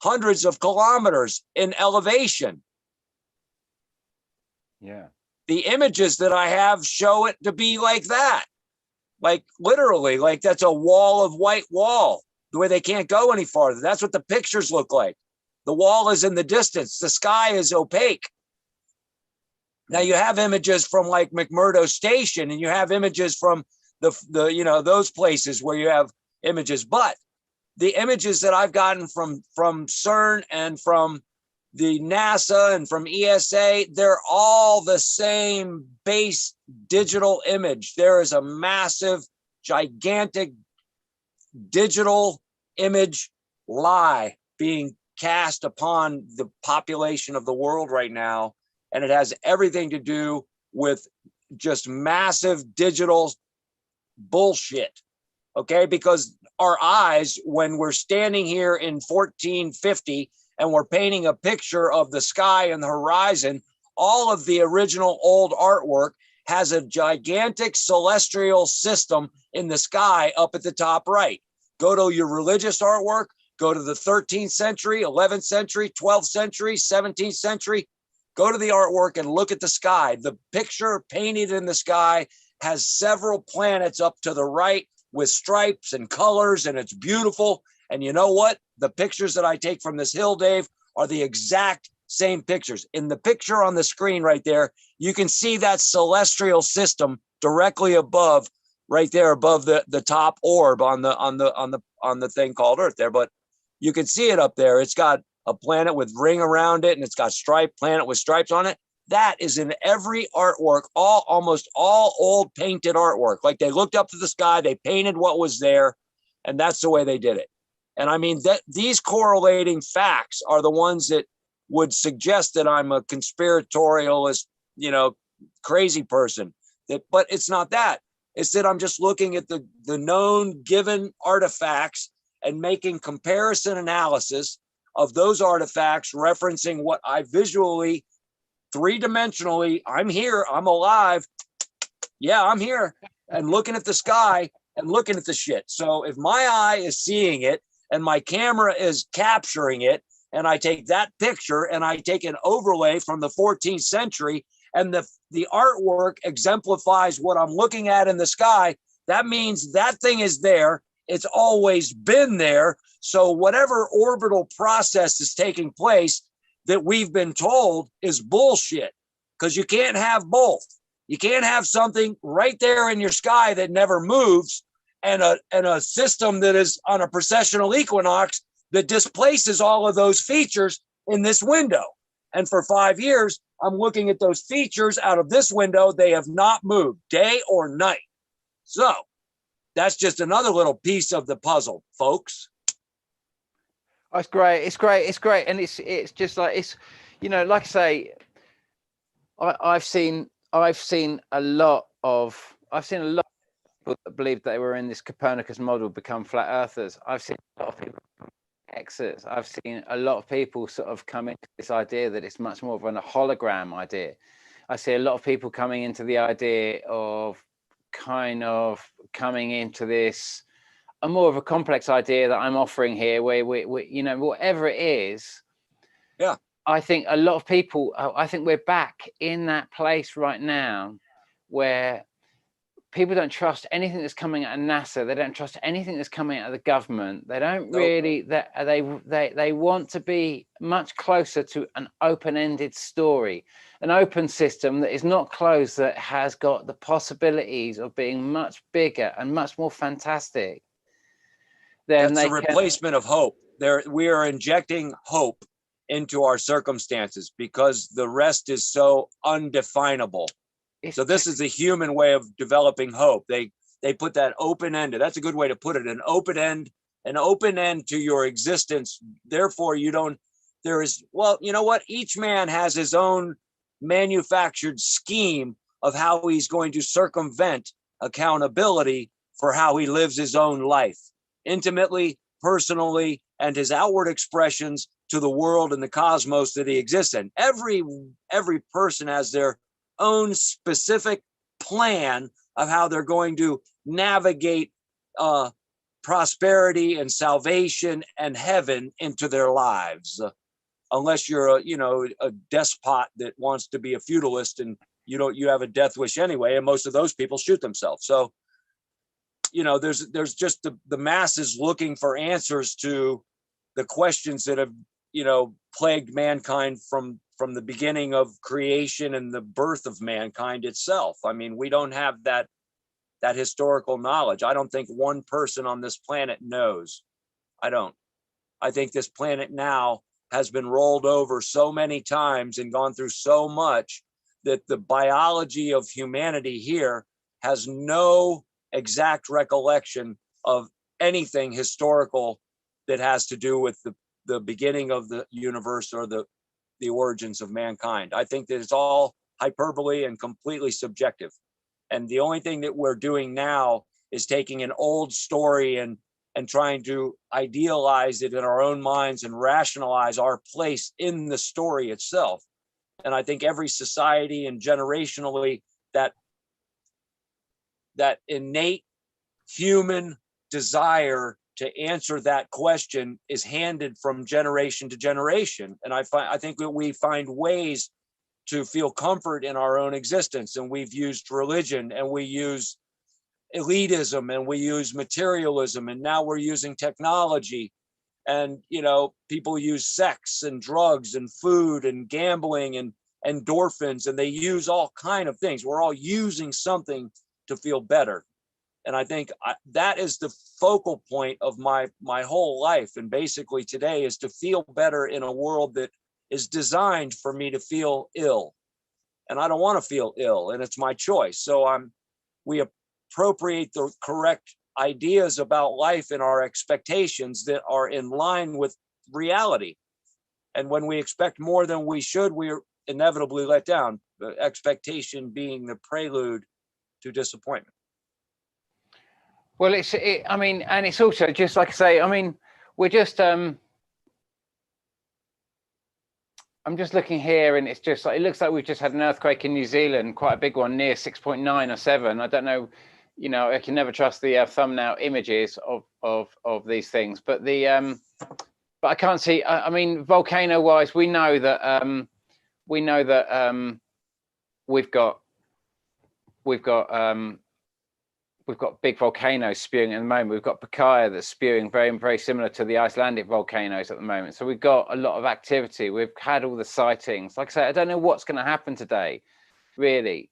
[SPEAKER 2] hundreds of kilometers in elevation.
[SPEAKER 1] Yeah.
[SPEAKER 2] The images that I have show it to be like that. Like literally, like that's a wall of white wall, the way they can't go any farther. That's what the pictures look like. The wall is in the distance. The sky is opaque. Now you have images from like McMurdo Station, and you have images from the you know, those places where you have images, but the images that I've gotten from CERN and from the NASA and from ESA, they're all the same base digital image. There is a massive, gigantic digital image lie being cast upon the population of the world right now. And it has everything to do with just massive digital bullshit. Okay, because our eyes, when we're standing here in 1450 and we're painting a picture of the sky and the horizon, all of the original old artwork has a gigantic celestial system in the sky up at the top right. Go to your religious artwork, go to the 13th century, 11th century, 12th century, 17th century, go to the artwork and look at the sky. The picture painted in the sky has several planets up to the right with stripes and colors, and it's beautiful. And you know what? The pictures that I take from this hill, Dave, are the exact same pictures. In the picture on the screen right there, you can see that celestial system directly above, right there above the top orb on the thing called Earth there. But you can see it up there. It's got a planet with ring around it, and it's got planet with stripes on it. That is in every artwork, almost all old painted artwork. Like they looked up to the sky, they painted what was there, and that's the way they did it. And I mean, that these correlating facts are the ones that would suggest that I'm a conspiratorialist, you know, crazy person. But it's not that. It's that I'm just looking at the known given artifacts and making comparison analysis of those artifacts, referencing what I visually, three-dimensionally, I'm here, I'm alive. Yeah, I'm here, and looking at the sky and looking at the shit. So if my eye is seeing it and my camera is capturing it, and I take that picture and I take an overlay from the 14th century, and the artwork exemplifies what I'm looking at in the sky, that means that thing is there. It's always been there. So whatever orbital process is taking place that we've been told is bullshit, because you can't have both. You can't have something right there in your sky that never moves and a system that is on a precessional equinox that displaces all of those features in this window. And for 5 years, I'm looking at those features out of this window. They have not moved day or night. So that's just another little piece of the puzzle, folks.
[SPEAKER 1] Oh, it's great. It's great. It's great. And it's just like, it's, you know, like I say, I've seen a lot of people that believe they were in this Copernicus model become flat earthers. I've seen a lot of people exits. I've seen a lot of people sort of come into this idea that it's much more of a hologram idea. I see a lot of people coming into the idea of kind of coming into this a more of a complex idea that I'm offering here, where we you know, whatever it is.
[SPEAKER 2] Yeah.
[SPEAKER 1] I think a lot of people, I think we're back in that place right now where people don't trust anything that's coming out of NASA. They don't trust anything that's coming out of the government. They don't really, they want to be much closer to an open-ended story, an open system that is not closed, that has got the possibilities of being much bigger and much more fantastic.
[SPEAKER 2] That's a replacement of hope. We are injecting hope into our circumstances because the rest is so undefinable. So this is the human way of developing hope. They put that open-ended. That's a good way to put it. An open end to your existence. Therefore, well, you know what? Each man has his own manufactured scheme of how he's going to circumvent accountability for how he lives his own life, intimately, personally, and his outward expressions to the world and the cosmos that he exists in. Every person has their own specific plan of how they're going to navigate prosperity and salvation and heaven into their lives. Unless you're a despot that wants to be a feudalist and you have a death wish anyway, and most of those people shoot themselves. So, there's just the masses looking for answers to the questions that have, plagued mankind from the beginning of creation and the birth of mankind itself. I mean, we don't have that historical knowledge. I don't think one person on this planet knows. I don't. I think this planet now has been rolled over so many times and gone through so much that the biology of humanity here has no exact recollection of anything historical that has to do with the beginning of the universe or the origins of mankind. I think that it's all hyperbole and completely subjective. And the only thing that we're doing now is taking an old story and trying to idealize it in our own minds and rationalize our place in the story itself. And I think every society and generationally, that innate human desire to answer that question is handed from generation to generation. And I think that we find ways to feel comfort in our own existence. And we've used religion, and we use elitism, and we use materialism, and now we're using technology. And people use sex and drugs and food and gambling and endorphins, and they use all kind of things. We're all using something to feel better. And I think that is the focal point of my whole life. And basically today is to feel better in a world that is designed for me to feel ill. And I don't want to feel ill, and it's my choice. So we appropriate the correct ideas about life and our expectations that are in line with reality. And when we expect more than we should, we're inevitably let down. The expectation being the prelude to disappointment.
[SPEAKER 1] Well, I mean, and it's also just like I say, I mean, we're just, I'm just looking here, and it's just like, it looks like we've just had an earthquake in New Zealand, quite a big one, near 6.9 or 7. I don't know, I can never trust the thumbnail images of these things, but but I can't see. I mean, volcano wise, we know that we've got big volcanoes spewing at the moment. We've got Pacaya that's spewing very, very similar to the Icelandic volcanoes at the moment. So we've got a lot of activity. We've had all the sightings. Like I say, I don't know what's going to happen today, really,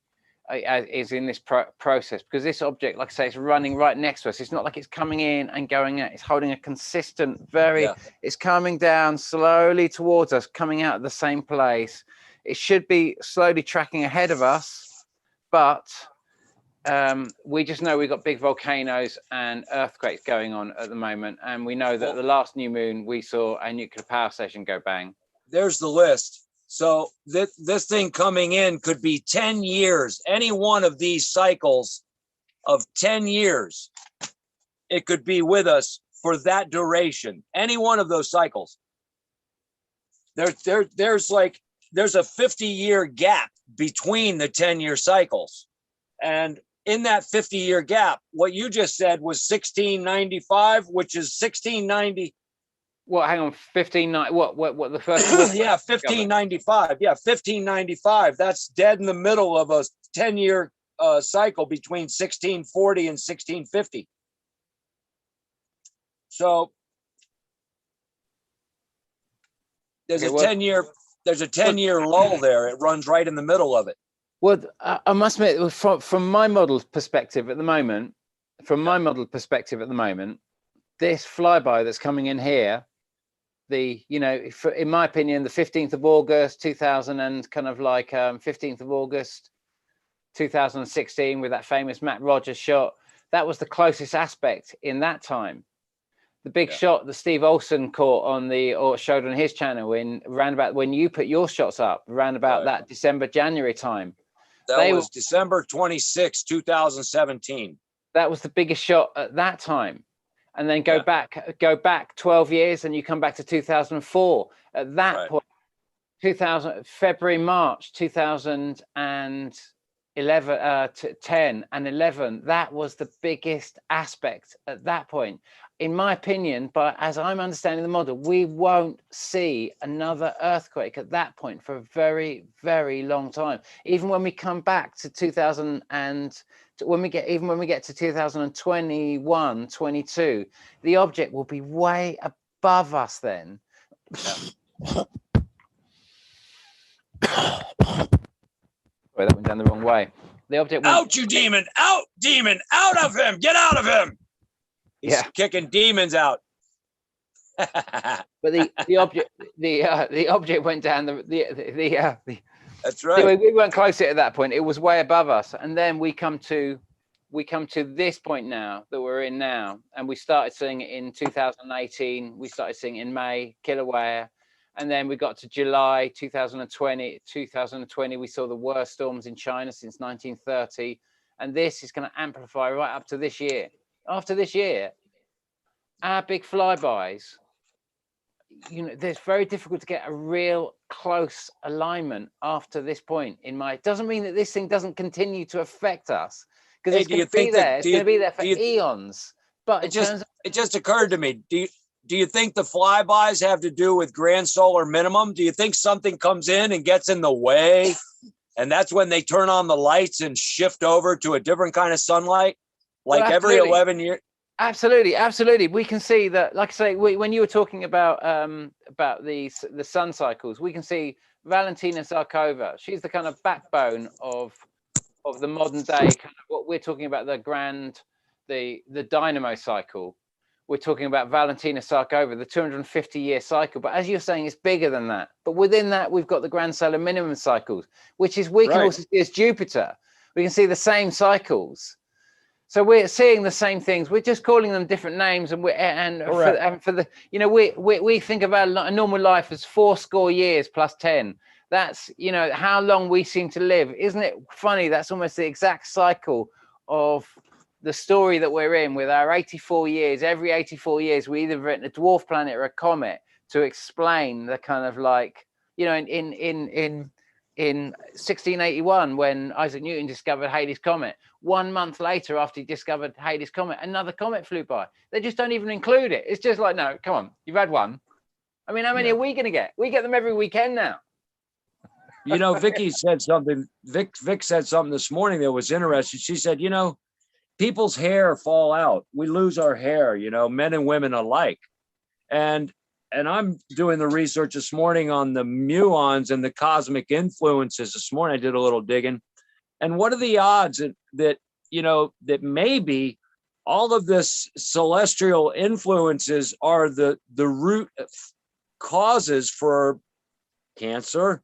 [SPEAKER 1] is in this process, because this object, like I say, is running right next to us. It's not like it's coming in and going out. It's holding a consistent, it's coming down slowly towards us, coming out of the same place. It should be slowly tracking ahead of us, but we just know we've got big volcanoes and earthquakes going on at the moment. And we know that the last new moon, we saw a nuclear power station go bang.
[SPEAKER 2] There's the list. So this thing coming in could be 10 years. Any one of these cycles of 10 years, it could be with us for that duration. Any one of those cycles. There's a 50-year gap between the 10-year cycles. And in that 50-year gap, what you just said was 1695, which is 1690.
[SPEAKER 1] What? Hang on, 1590. What the first?
[SPEAKER 2] Yeah, 1595. Yeah, 1595. That's dead in the middle of a 10-year cycle between 1640 and 1650. So there's a 10-year. There's a 10-year lull there. It runs right in the middle of it.
[SPEAKER 1] Well, I must admit, from my model perspective at the moment, this flyby that's coming in here, in my opinion, the 15th of August, 2000 and kind of like 15th of August, 2016 with that famous Matt Rogers shot, that was the closest aspect in that time. The big shot that Steve Olsen caught or showed on his channel around about when you put your shots up, around about that December, January time.
[SPEAKER 2] That was December 26, 2017. That was
[SPEAKER 1] the biggest shot at that time. And then go back 12 years and you come back to 2004. At that point, February, March 2011, 10 and 11, that was the biggest aspect at that point, in my opinion. But as I'm understanding the model, we won't see another earthquake at that point for a very, very long time. Even when we come back to 2000 and when we get to 2021, 22, the object will be way above us then. Sorry, that went down the wrong way. The object went,
[SPEAKER 2] out, you demon, out of him, get out of him. He's kicking demons out.
[SPEAKER 1] but the object went down the
[SPEAKER 2] That's right.
[SPEAKER 1] anyway, we weren't close at that point. It was way above us, and then we come to this point now that we're in now, and we started seeing it in 2018. We started seeing it in May, Kilauea. And then we got to July 2020. 2020, we saw the worst storms in China since 1930. And this is going to amplify right up to this year. After this year, our big flybys, it's very difficult to get a real close alignment after this point. It doesn't mean that this thing doesn't continue to affect us, because it's going to be there. It's going to be there for eons. But it
[SPEAKER 2] just occurred to me. Do you think the flybys have to do with grand solar minimum? Do you think something comes in and gets in the way, and that's when they turn on the lights and shift over to a different kind of sunlight, like every 11 years?
[SPEAKER 1] Absolutely. We can see that, like I say, when you were talking about the sun cycles, we can see Valentina Zarkova. She's the kind of backbone of the modern day, kind of what we're talking about, the dynamo cycle. We're talking about Valentina Zarkova, the 250-year cycle. But as you're saying, it's bigger than that. But within that, we've got the grand solar minimum cycles, which is we can also see as Jupiter. We can see the same cycles. So we're seeing the same things. We're just calling them different names. And we think about a normal life as 80 years plus 10. That's, how long we seem to live. Isn't it funny? That's almost the exact cycle of the story that we're in with our 84 years. Every 84 years, we either written a dwarf planet or a comet to explain the kind of in 1681, when Isaac Newton discovered Halley's Comet, 1 month later after he discovered Halley's Comet, another comet flew by. They just don't even include it. It's just like, no, come on, you've had one. I mean, how many are we going to get? We get them every weekend now.
[SPEAKER 2] Vicky said something. Vic said something this morning that was interesting. She said, people's hair fall out. We lose our hair, men and women alike. And I'm doing the research this morning on the muons and the cosmic influences. This morning, I did a little digging. And what are the odds that maybe all of this celestial influences are the root causes for cancer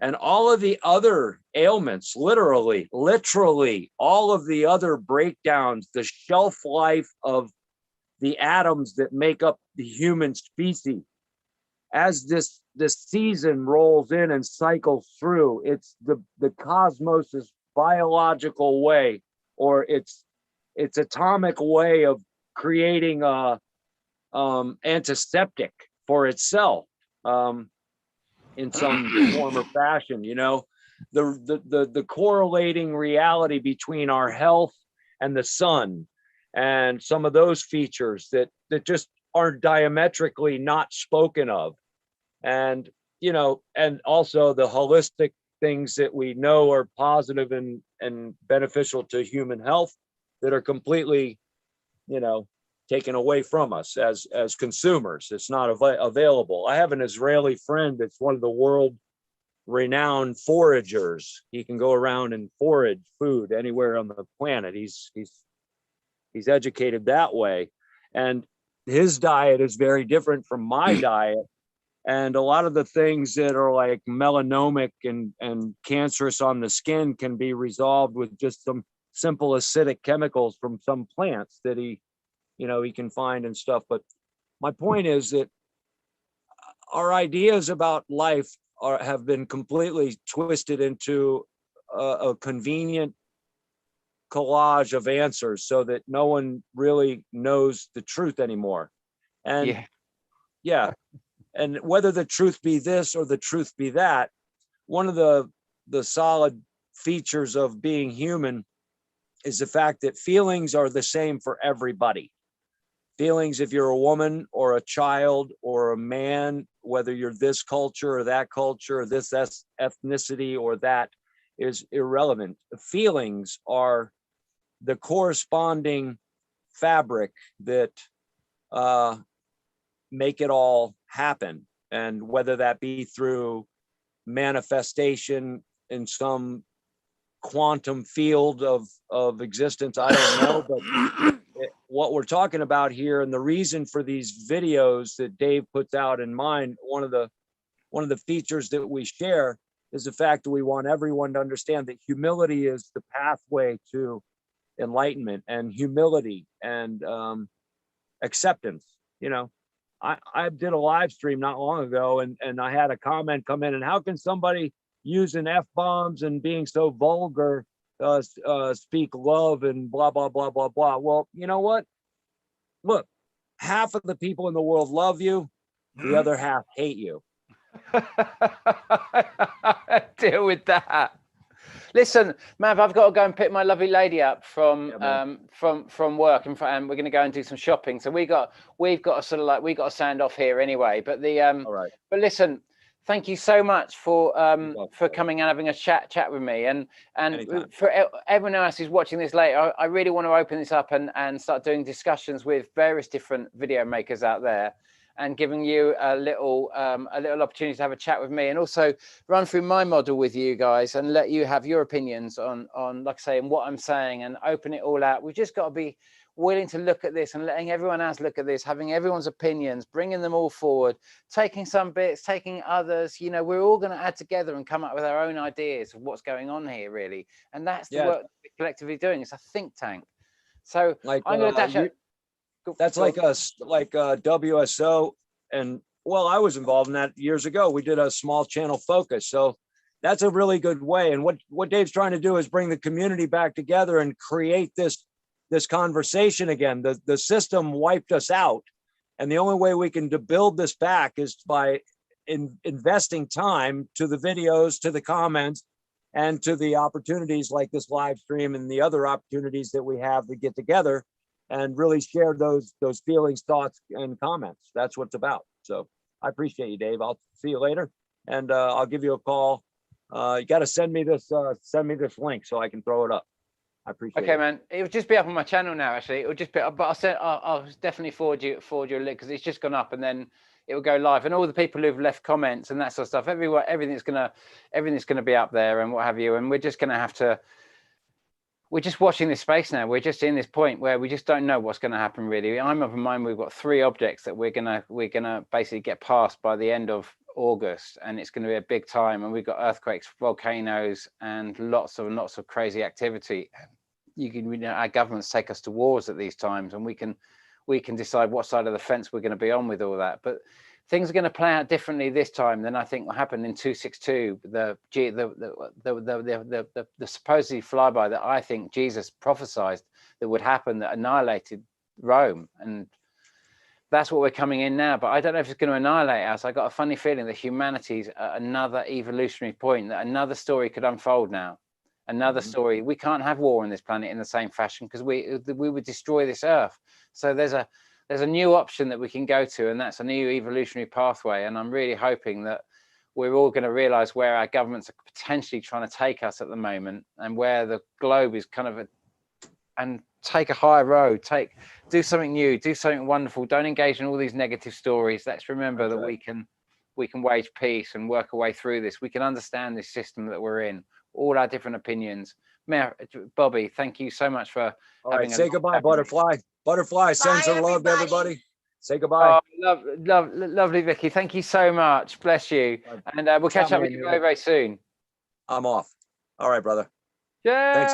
[SPEAKER 2] and all of the other ailments, literally, all of the other breakdowns, the shelf life of the atoms that make up the human species. As this season rolls in and cycles through, it's the cosmos's biological way, or its atomic way of creating a antiseptic for itself. In some form or fashion, the correlating reality between our health and the sun, and some of those features that just are diametrically not spoken of, and also the holistic things that we know are positive and beneficial to human health that are completely, taken away from us as consumers. It's not available. I have an Israeli friend that's one of the world renowned foragers. He can go around and forage food anywhere on the planet. He's educated that way, and his diet is very different from my diet. And a lot of the things that are like melanomic and cancerous on the skin can be resolved with just some simple acidic chemicals from some plants that he can find and stuff. But my point is that our ideas about life have been completely twisted into a convenient collage of answers, so that no one really knows the truth anymore. And and whether the truth be this or the truth be that, one of the solid features of being human is the fact that feelings are the same for everybody. Feelings, if you're a woman or a child or a man, whether you're this culture or that culture or this ethnicity or that, is irrelevant. Feelings are the corresponding fabric that make it all happen. And whether that be through manifestation in some quantum field of existence, I don't know, but what we're talking about here, and the reason for these videos that Dave puts out in mind, one of the features that we share is the fact that we want everyone to understand that humility is the pathway to enlightenment, and humility and acceptance. You know, I did a live stream not long ago, and I had a comment come in, and how can somebody using F-bombs and being so vulgar speak love and blah, blah, blah, blah, blah. Well, you know what? Look, half of the people in the world love you. The other half hate you.
[SPEAKER 1] Deal with that. Listen, Mav, I've got to go and pick my lovely lady up from work, and we're going to go and do some shopping. So we've got to sort of like, we got to stand off here anyway. But all right. But listen, thank you so much for coming and having a chat with me, and anytime. For everyone else who's watching this later, I really want to open this up and start doing discussions with various different video makers out there, and giving you a little opportunity to have a chat with me, and also run through my model with you guys and let you have your opinions on like I say, and what I'm saying, and open it all out. We've just got to be willing to look at this and letting everyone else look at this, having everyone's opinions, bringing them all forward, taking some bits, taking others. You know, we're all going to add together and come up with our own ideas of what's going on here, really. And that's the work we're collectively doing. It's a think tank. So like, I'm going to dash out.
[SPEAKER 2] That's like us, like WSO, and well, I was involved in that years ago. We did a small channel focus, so that's a really good way. And what Dave's trying to do is bring the community back together and create this conversation again. The system wiped us out, and the only way we can build this back is by investing time to the videos, to the comments, and to the opportunities like this live stream and the other opportunities that we have to get together and really share those feelings, thoughts, and comments. That's what it's about. So I appreciate you, Dave. I'll see you later, and I'll give you a call. You got to send me this link so I can throw it up. I appreciate it.
[SPEAKER 1] Okay, man. It will just be up on my channel now. Actually, it will just be up. But I'll definitely forward you a link, because it's just gone up, and then it will go live. And all the people who've left comments and that sort of stuff, everywhere, everything's gonna be up there and what have you. And we're just gonna have to. We're just watching this space now. We're just in this point where we just don't know what's going to happen, really. I'm of a mind we've got 3 objects that we're gonna basically get past by the end of August, and it's going to be a big time. And we've got earthquakes, volcanoes, and lots of crazy activity. Our governments take us to wars at these times, and we can decide what side of the fence we're going to be on with all that. But things are going to play out differently this time than I think what happened in 262. The supposedly flyby that I think Jesus prophesied that would happen, that annihilated Rome, and that's what we're coming in now. But I don't know if it's going to annihilate us. I got a funny feeling that humanity's at another evolutionary point, that another story could unfold now. Another story. We can't have war on this planet in the same fashion, because we would destroy this earth. So there's a new option that we can go to, and that's a new evolutionary pathway. And I'm really hoping that we're all going to realize where our governments are potentially trying to take us at the moment, and where the globe is kind of and take a higher road, do something new, do something wonderful. Don't engage in all these negative stories. Let's remember that we can wage peace and work our way through this. We can understand this system that we're in, all our different opinions. Mayor Bobby, thank you so much for having
[SPEAKER 2] say goodbye, Butterfly. Butterfly sends her love to everybody. Say goodbye.
[SPEAKER 1] Oh, lovely, Vicky. Thank you so much. Bless you. And we'll catch up with you very, very soon.
[SPEAKER 2] I'm off. All right, brother.
[SPEAKER 1] Yeah.
[SPEAKER 2] Thanks.